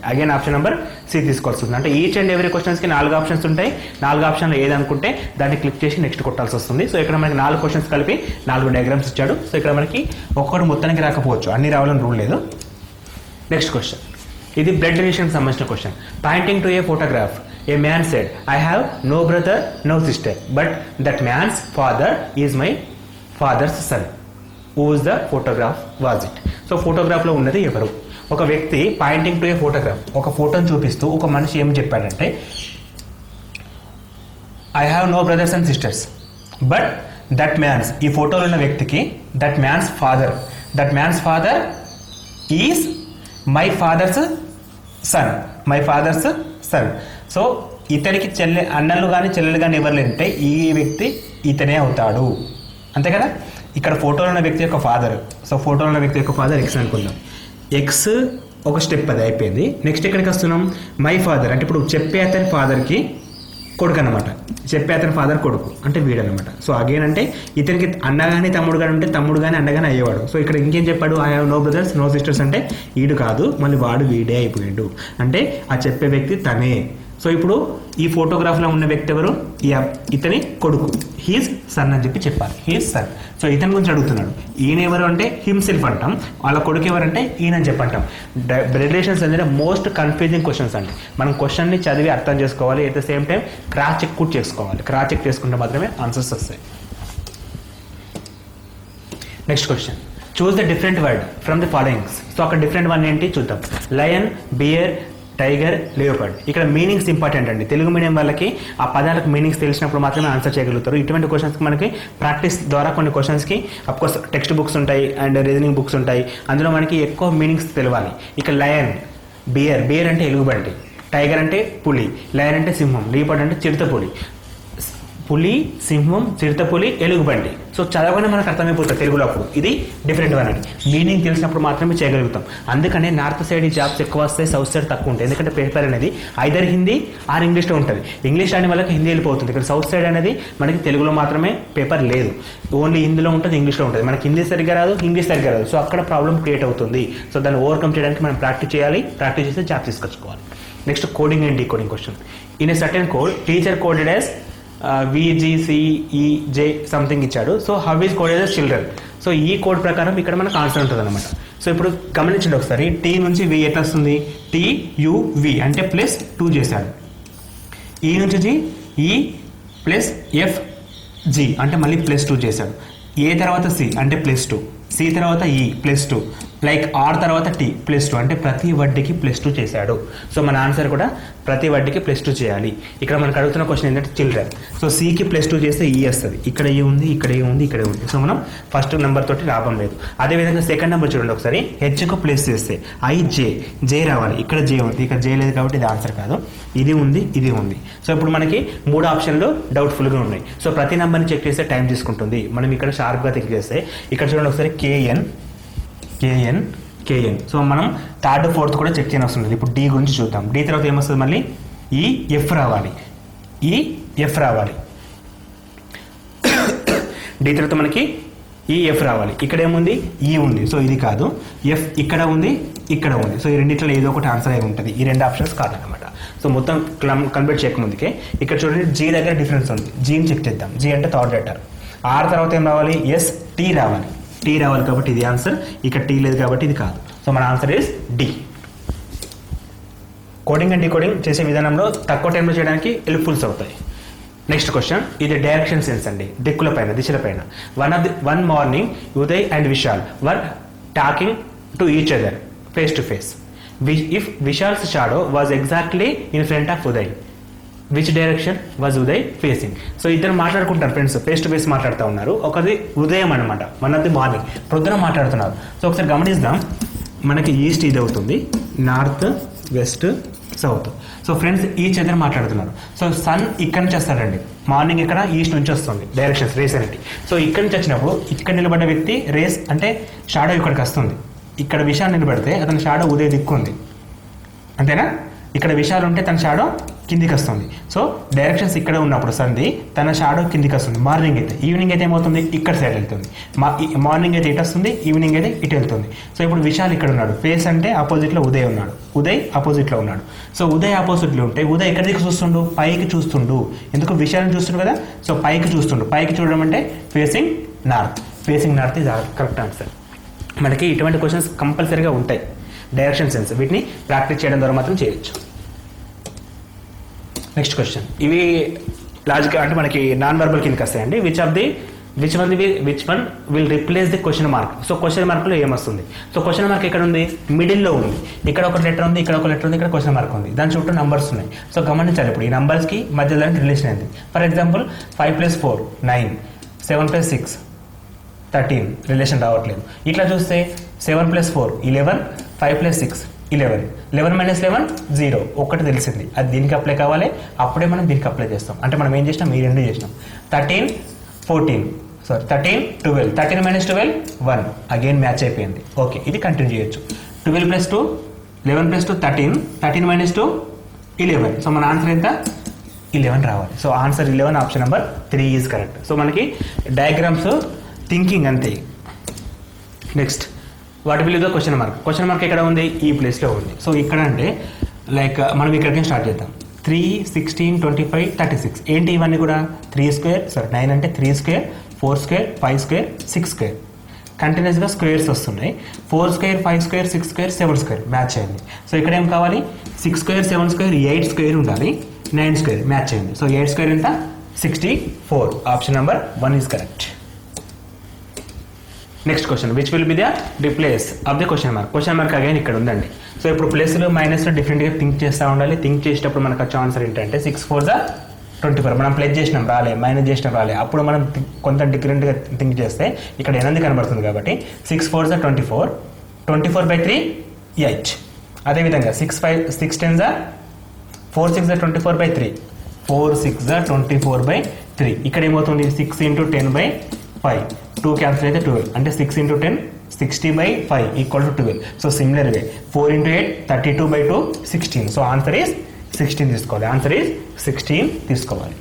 అంటే ఈచ్ అండ్ ఎవ్రీ క్వశ్చన్స్కి 4 ఆప్షన్స్ ఉంటాయి. 4 ఆప్షన్లు ఏదనుకుంటే దాన్ని క్లిక్ చేసి నెక్స్ట్ కొట్టాల్సి వస్తుంది. సో ఇక్కడ మనకి 4 క్వశ్చన్స్ కలిపి 4 డయాగ్రామ్స్ ఇచ్చాడు. సో ఇక్కడ మనకి ఒక్కటి మొత్తానికి రాకపోవచ్చు, అన్ని రావాలని రూల్ లేదు. నెక్స్ట్ క్వశ్చన్, ఇది బ్లడ్ రిలేషన్కి సంబంధించిన question. Pointing to A photograph, a man said, I have no brother, no sister, but that man's father is my father's son. Whose the photograph was it? So ఫోటోగ్రాఫ్లో ఉన్నది ఎవరు? ఒక వ్యక్తి పాయింటింగ్ టు ఏ ఫోటోగ్రాఫ్, ఒక ఫోటోని చూపిస్తూ ఒక మనిషి ఏం చెప్పాడంటే, I have no brothers and sisters, but that man's, ఈ ఫోటోలో ఉన్న వ్యక్తికి that man's father is my father's son. So ఇతనికి అన్నలు కానీ చెల్లెలు కానీ ఎవరు లేదంటే ఈ వ్యక్తి ఇతనే అవుతాడు, అంతే కదా. ఇక్కడ ఫోటోలో ఉన్న వ్యక్తి యొక్క ఫాదర్, సో ఫోటోలో ఉన్న వ్యక్తి యొక్క ఫాదర్ ఎక్స్ అనుకుందాం. ఎక్స్ ఒక స్టెప్ అది అయిపోయింది. నెక్స్ట్ ఎక్కడికి వస్తున్నాం? మై ఫాదర్ అంటే ఇప్పుడు చెప్పే అతని ఫాదర్కి కొడుకు అనమాట. చెప్పే అతని ఫాదర్ కొడుకు అంటే వీడనమాట. సో అగైన్ అంటే ఇతనికి అన్న కానీ తమ్ముడు కానీ ఉంటే తమ్ముడు కానీ అన్న కానీ అయ్యేవాడు. సో ఇక్కడ ఇంకేం చెప్పాడు? I have no brothers no sisters అంటే ఈడు కాదు, మళ్ళీ వాడు వీడే అయిపోయాడు, అంటే ఆ చెప్పే వ్యక్తి తనే. సో ఇప్పుడు ఈ ఫోటోగ్రాఫ్లో ఉన్న వ్యక్తి ఎవరు? ఇతని కొడుకు, హీజ్ సన్ అని చెప్పి చెప్పాలి, హీజ్ సన్. సో ఇతని గురించి అడుగుతున్నాడు. ఈయన ఎవరు అంటే హిమ్సెల్ఫ్ అంటాం, వాళ్ళ కొడుకు ఎవరంటే ఈయనని చెప్పంటాం. బ్లడ్ రిలేషన్స్ అనేది మోస్ట్ కన్ఫ్యూజింగ్ క్వశ్చన్స్ అండి. మనం క్వశ్చన్ని చదివి అర్థం చేసుకోవాలి, at the same time cross check కూడా చేసుకోవాలి. క్రాస్ చెక్ చేసుకుంటే మాత్రమే ఆన్సర్స్ వస్తాయి. Next question, choose the different word from the followings. So అక్కడ డిఫరెంట్ వన్ ఏంటి చూద్దాం. Lion, bear, tiger, leopard. ఇక్కడ మీనింగ్స్ ఇంపార్టెంట్ అండి. తెలుగు మీడియం వాళ్ళకి ఆ పదాలకు మీనింగ్స్ తెలిసినప్పుడు మాత్రమే ఆన్సర్ చేయగలుగుతారు. ఇటువంటి క్వశ్చన్స్కి మనకి ప్రాక్టీస్ ద్వారా కొన్ని క్వశ్చన్స్కి అఫ్కోర్స్ టెక్స్ట్ బుక్స్ ఉంటాయి అండ్ రీజనింగ్ బుక్స్ ఉంటాయి, అందులో మనకి ఎక్కువ మీనింగ్స్ తెలియాలి. ఇక లయన్, బియర్ అంటే ఎలుగుబంటి, టైగర్ అంటే పులి, లయన్ అంటే సింహం, లేయోపార్డ్ అంటే చిరుతపులి. పులి, సింహం, చిరుతపులి, ఎలుగుబంటి. సో చదవగానే మనకు అర్థమైపోతుంది తెలుగులో. అప్పుడు ఇది డిఫరెంట్ వన్ అని మీనింగ్ తెలిసినప్పుడు మాత్రమే చేయగలుగుతాం. అందుకనే నార్త్ సైడ్ ఈ జాబ్స్ ఎక్కువ వస్తాయి, సౌత్ సైడ్ తక్కువ ఉంటాయి. ఎందుకంటే పేపర్ అనేది ఐదర్ హిందీ ఆర్ ఇంగ్లీష్లో ఉంటుంది. ఇంగ్లీష్ అని వాళ్ళకి హిందీ వెళ్ళిపోతుంది. ఇక్కడ సౌత్ సైడ్ అనేది మనకి తెలుగులో మాత్రమే పేపర్ లేదు, ఓన్లీ హిందీలో ఉంటుంది, ఇంగ్లీష్లో ఉంటుంది. మనకి హిందీ సరిగ్గా రాదు, ఇంగ్లీష్ సరిగ్గా రాదు. సో అక్కడ ప్రాబ్లం క్రియేట్ అవుతుంది. సో దాన్ని ఓవర్కమ్ చేయడానికి మనం ప్రాక్టీస్ చేయాలి, ప్రాక్టీస్ చేస్తే జాబ్ తీసుకొచ్చుకోవాలి. Next coding and decoding question. In a certain code teacher coded as VGCEJ something ఇచ్చాడు. So how is coded as children. So ఈ కోడ్ ప్రకారం ఇక్కడ మనకు ఆన్సర్ ఉంటుంది అనమాట. సో ఇప్పుడు గమనించండి ఒకసారి, టీ నుంచి వి ఎట్లా వస్తుంది? TUV అంటే +2 చేశాడు. ఈ నుంచి G E +FG అంటే మళ్ళీ +2 చేశాడు. ఏ తర్వాత C అంటే +2, C తర్వాత E +2, లైక్ ఆర్ తర్వాత T +2 అంటే ప్రతి వడ్డీకి +2 చేశాడు. సో మన ఆన్సర్ కూడా ప్రతి వడ్డీకి +2 చేయాలి. ఇక్కడ మనకు అడుగుతున్న క్వశ్చన్ ఏంటంటే చిల్డ్రన్. సో Cకి +2 చేస్తే E వస్తుంది, ఇక్కడ E ఉంది, ఇక్కడ E ఉంది, ఇక్కడ ఉంది. సో మనం ఫస్ట్ నెంబర్ తోటి లాభం లేదు. అదేవిధంగా సెకండ్ నెంబర్ చూడండి ఒకసారి, హెచ్కు ప్లస్ చేస్తే J రావాలి. ఇక్కడ J ఉంది, ఇక్కడ J లేదు కాబట్టి ఇది ఆన్సర్ కాదు. ఇది ఉంది, ఇది ఉంది. సో ఇప్పుడు మనకి 3 ఆప్షన్లు డౌట్ఫుల్గా ఉన్నాయి. సో ప్రతి నెంబర్ని చెక్ చేస్తే టైం తీసుకుంటుంది. మనం ఇక్కడ షార్ప్గా చెక్ చేస్తే ఇక్కడ చూడండి ఒకసారి KN. సో మనం థర్డ్ ఫోర్త్ కూడా చెక్ చేయని వస్తుంది. ఇప్పుడు D గురించి చూద్దాం. D తర్వాత ఏమొస్తుంది? మళ్ళీ ఈ ఎఫ్ రావాలి, ఈ ఎఫ్ రావాలి. డి తర్వాత మనకి ఈ ఎఫ్ రావాలి. ఇక్కడ ఏముంది, ఈ ఉంది, సో ఇది కాదు. ఎఫ్ ఇక్కడ ఉంది, ఇక్కడ ఉంది, సో ఈ రెండిట్లో ఏదో ఒకటి ఆన్సర్ అయి ఉంటుంది. ఈ రెండు ఆప్షన్స్ కాదనమాట. సో మొత్తం కంప్లీట్ చేయకముందుకే ఇక్కడ చూడండి జీ దగ్గర డిఫరెన్స్ ఉంది. జీని చెక్ చేద్దాం. జీ అంటే థర్డ్ లెటర్. ఆర్ తర్వాత ఏం రావాలి, ఎస్ టీ రావాలి. టీ రావాలి కాబట్టి ఇది ఆన్సర్. ఇక్కడ టీ లేదు కాబట్టి ఇది కాదు. సో మన answer is D. Coding and decoding చేసే విధానంలో తక్కువ టైంలో చేయడానికి హెల్ప్ఫుల్స్ అవుతాయి. నెక్స్ట్ క్వశ్చన్, ఇది డైరెక్షన్ సెన్స్ అండి, దిక్కుల పైన, దిశల పైన. One morning Uday and Vishal were talking to each other face to face. If Vishal's shadow was exactly in front of Uday, which direction was Uday facing? So ఇద్దరు మాట్లాడుకుంటారు ఫ్రెండ్స్, ఫేస్ టు ఫేస్ మాట్లాడుతూ ఉన్నారు. ఒకది ఉదయం అనమాట, వన్ ఆఫ్ ది మార్నింగ్, ప్రొద్దున మాట్లాడుతున్నారు. సో ఒకసారి గమనిద్దాం. మనకి ఈస్ట్ ఇది అవుతుంది, north west south. So friends each other మాట్లాడుతున్నారు. సో సన్ ఇక్కడ నుంచి వస్తాడండి, మార్నింగ్ ఇక్కడ ఈస్ట్ నుంచి వస్తుంది డైరెక్షన్స్, రేస్ అనేది. సో ఇక్కడ నుంచి వచ్చినప్పుడు ఇక్కడ నిలబడ్డ వ్యక్తి రేస్ అంటే షాడో ఇక్కడికి వస్తుంది. ఇక్కడ విశాల్ నిలబడితే అతని షాడో ఉదయ దిక్కు ఉంది, అంతేనా? ఇక్కడ విశాల్ ఉంటే తన షాడో కిందికి వస్తుంది. సో డైరెక్షన్స్ ఇక్కడ ఉన్నప్పుడు సంధి తన షాడో కిందికి వస్తుంది. మార్నింగ్ అయితే, ఈవినింగ్ అయితే ఏమవుతుంది, ఇక్కడ సైడ్ వెళ్తుంది. మార్నింగ్ అయితే ఇటు వస్తుంది, ఈవినింగ్ అయితే ఇటు వెళ్తుంది. సో ఇప్పుడు విశాల్ ఇక్కడ ఉన్నాడు, ఫేస్ అంటే ఆపోజిట్లో ఉదయ్ ఉన్నాడు, ఉదయ్ ఆపోజిట్లో ఉన్నాడు. సో ఉదయ్ ఆపోజిట్లో ఉంటే ఉదయ్ ఎక్కడి దిక్కు చూస్తుండు, పైకి చూస్తుండు. ఎందుకు విశాల్ని చూస్తుండు కదా, సో పైకి చూస్తుండు. పైకి చూడడం అంటే ఫేసింగ్ నార్త్. ఫేసింగ్ నార్త్ ఇది కరెక్ట్ ఆన్సర్. మనకి ఇటువంటి క్వశ్చన్స్ కంపల్సరీగా ఉంటాయి డైరెక్షన్ సెన్స్. వీటిని ప్రాక్టీస్ చేయడం ద్వారా మాత్రం చేయొచ్చు. నెక్స్ట్ క్వశ్చన్, ఇవి లాజికల్ అంటే మనకి నాన్ వర్బల్ కిందకి వస్తాయండి. Which one will replace the question mark? So question మార్క్లో ఏమొస్తుంది? సో క్వశ్చన్ మార్క్ ఎక్కడ ఉంది, మిడిల్లో ఉంది. ఇక్కడ ఒక లెటర్ ఉంది, ఇక్కడ ఒక లెటర్ ఉంది, ఇక్కడ క్వశ్చన్ మార్క్ ఉంది. దాని చుట్టూ నంబర్స్ ఉన్నాయి. సో గమనించాలి ఇప్పుడు ఈ నంబర్స్కి మధ్య దానికి రిలేషన్ అయింది. ఫర్ ఎగ్జాంపుల్ 5 + 4 9, 7 + 6 13 రిలేషన్ రావట్లేదు. ఇట్లా చూస్తే 7 + 4 11, 5 + 6 11, 11 - 11 0. ఒక్కటి తెలిసింది, అది దీనికి అప్లై కావాలి, అప్పుడే మనం దీనికి అప్లై చేస్తాం. అంటే మనం ఏం చేసినాం, ఈ రెండు చేసినాం. 13 12, 13 - 12 1, అగైన్ మ్యాచ్ అయిపోయింది. ఓకే, ఇది కంటిన్యూ చేయొచ్చు. 12 + 2 11 + 2 13, 13 - 2 11. సో మన ఆన్సర్ ఎంత, 11 రావాలి. So answer 11, option number 3 is correct. So మనకి డయాగ్రామ్స్ థింకింగ్ అంతే. Next, what will the question mark? Question mark ఎక్కడ ఉంది, ఈ ప్లేస్లో ఉంది. సో ఇక్కడ అంటే లైక్ మనం ఇక్కడికి స్టార్ట్ చేద్దాం. 3 16 25 36 ఏంటి ఇవన్నీ కూడా 9 అంటే 3², 4², 5², 6². కంటిన్యూస్గా స్క్వేర్స్ వస్తున్నాయి. 4², 5², 6², 7² మ్యాచ్ అయింది. సో ఇక్కడ ఏం కావాలి, 6², 7², 8² ఉండాలి, 9² మ్యాచ్ అయింది. సో 8² ఎంత, 64. Option number 1 is correct. Next question, which will be the replace of the question mark? Question mark again ఇక్కడ ఉందండి. సో ఇప్పుడు ప్లస్లు మైనస్లు డిఫరెంట్గా థింక్ చేస్తూ ఉండాలి. థింక్ చేసేటప్పుడు మనకు వచ్చే ఆన్సర్ ఏంటంటే 6 × 4 = 24. మనం ప్లస్ చేసినాం రాలే, మైనస్ చేసినాం రాలే. అప్పుడు మనం కొంత డిఫరెంట్గా థింక్ చేస్తే ఇక్కడ 8 కనబడుతుంది కాబట్టి 6 × 4 = 24, 24/3 8. అదేవిధంగా 6 10 4 6 24/3, 4 6 24/3. ఇక్కడ ఏమవుతుంది, 6 × 10/5, 2 క్యాన్సిల్ అయితే 12, అంటే 6 × 10 60/5 = 12. సో సిమిలర్గా 4 × 8 32/2 16. సో ఆన్సర్ ఈజ్ 16 తీసుకోవాలి. ఆన్సర్ ఈజ్ 16 తీసుకోవాలి.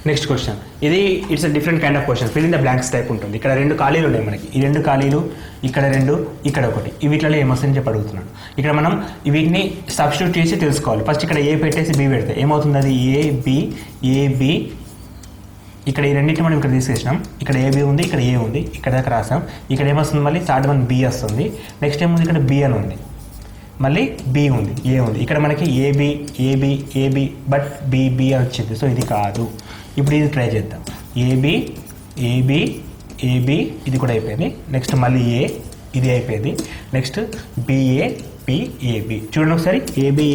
నెక్స్ట్ క్వశ్చన్, ఇది it's different kind of question. Fill in the blanks type ఉంటుంది. ఇక్కడ 2 ఖాళీలు ఉన్నాయి మనకి. ఈ 2 ఖాళీలు, ఇక్కడ 2, ఇక్కడ 1. వీటిలో ఏమొస్తుందని చెప్పి అడుగుతున్నాడు. ఇక్కడ మనం వీటిని సబ్స్టిట్యూట్ చేసి తెలుసుకోవాలి. ఫస్ట్ ఇక్కడ ఏ పెట్టేసి బి పెడితే ఏమవుతుంది, అది ఏబి. ఇక్కడ ఈ రెండింటిని మనం ఇక్కడ తీసేసినాం. ఇక్కడ ఏబి ఉంది, ఇక్కడ ఏ ఉంది, ఇక్కడ దాకా రాసాం. ఇక్కడ ఏమొస్తుంది, మళ్ళీ థర్డ్ వన్ బి వస్తుంది. నెక్స్ట్ ఏముంది, ఇక్కడ బి అని ఉంది, మళ్ళీ బి ఉంది, ఏ ఉంది. ఇక్కడ మనకి ఏబి బట్ బి అని వచ్చింది. సో ఇది కాదు. ఇప్పుడు ఇది ట్రై చేద్దాం. ఏబి ఇది కూడా అయిపోయింది. నెక్స్ట్ మళ్ళీ ఇది అయిపోయింది. నెక్స్ట్ బిఏబి చూడండి ఒకసారి. ఏబి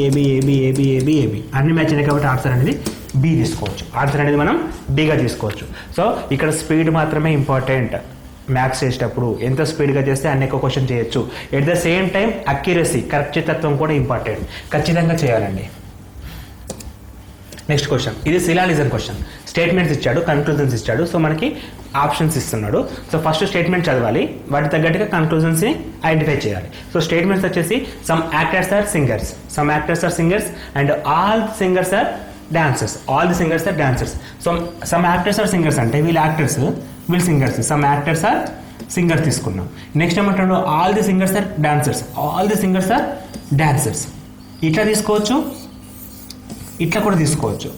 అన్ని మ్యాచ్ అయినాయి కాబట్టి ఆన్సర్ అనేది బి తీసుకోవచ్చు. ఆన్సర్ అనేది మనం బిగా తీసుకోవచ్చు. సో ఇక్కడ స్పీడ్ మాత్రమే ఇంపార్టెంట్. మ్యాథ్స్ చేసేటప్పుడు ఎంత స్పీడ్గా చేస్తే అన్ని ఎక్కువ క్వశ్చన్ చేయొచ్చు. At the same time accuracy, ఖచ్చితత్వం కూడా ఇంపార్టెంట్. ఖచ్చితంగా చేయాలండి. నెక్స్ట్ క్వశ్చన్, ఇది సిలాలిజం క్వశ్చన్. స్టేట్మెంట్స్ ఇచ్చాడు, కన్క్లూజన్స్ ఇచ్చాడు. సో మనకి ఆప్షన్స్ ఇస్తున్నాడు. సో ఫస్ట్ స్టేట్మెంట్ చదవాలి, వాటి తగ్గట్టుగా కన్క్లూజన్స్ని ఐడెంటిఫై చేయాలి. సో స్టేట్మెంట్స్ వచ్చేసి some actors are singers, some actors are singers and all singers are dancers, all the singers are dancers. So some actors are singers అంటే వీళ్ళు యాక్టర్స్, వీళ్ళు singers. Some actors are singer తీసుకున్నాం. నెక్స్ట్ ఏమంటాడు, all the singers are dancers, all the singers are dancers. ఇట్లా తీసుకోవచ్చు, ఇట్లా కూడా తీసుకోవచ్చు.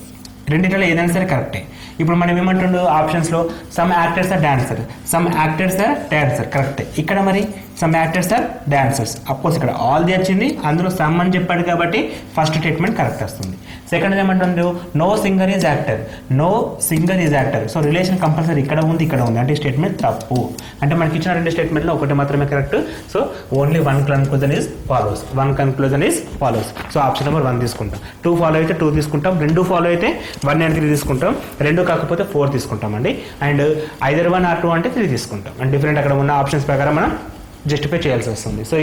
రెండిట్లో ఏదైనా సరే కరెక్టే. ఇప్పుడు మనం ఏమంటుండో ఆప్షన్స్లో some actors are dancer, some actors are dancer కరెక్టే. ఇక్కడ మరి some actors are dancers, of course ఇక్కడ ఆల్ ది వచ్చింది, అందులో సమ్ అని చెప్పాడు కాబట్టి ఫస్ట్ స్టేట్మెంట్ కరెక్ట్ వస్తుంది. సెకండ్ ఏమంటుందో no singer is actor, no singer is actor. So relation compulsory ఇక్కడ ఉంది, ఇక్కడ ఉంది అంటే స్టేట్మెంట్ తప్పు. అంటే మనకి ఇచ్చిన రెండు స్టేట్మెంట్లో ఒకటి మాత్రమే correct. So only one conclusion is follows, one conclusion is follows. So option number 1 తీసుకుంటాం. 2 ఫాలో అయితే 2 తీసుకుంటాం, 2 ఫాలో అయితే 1 and 3 తీసుకుంటాం, 2 కాకపోతే 4 తీసుకుంటామండి. అండ్ either 1 or 2 అంటే 3 తీసుకుంటాం. అండ్ డిఫరెంట్ అక్కడ ఉన్న ఆప్షన్స్ ప్రకారం మనం జస్టిఫై చేయాల్సి వస్తుంది. సో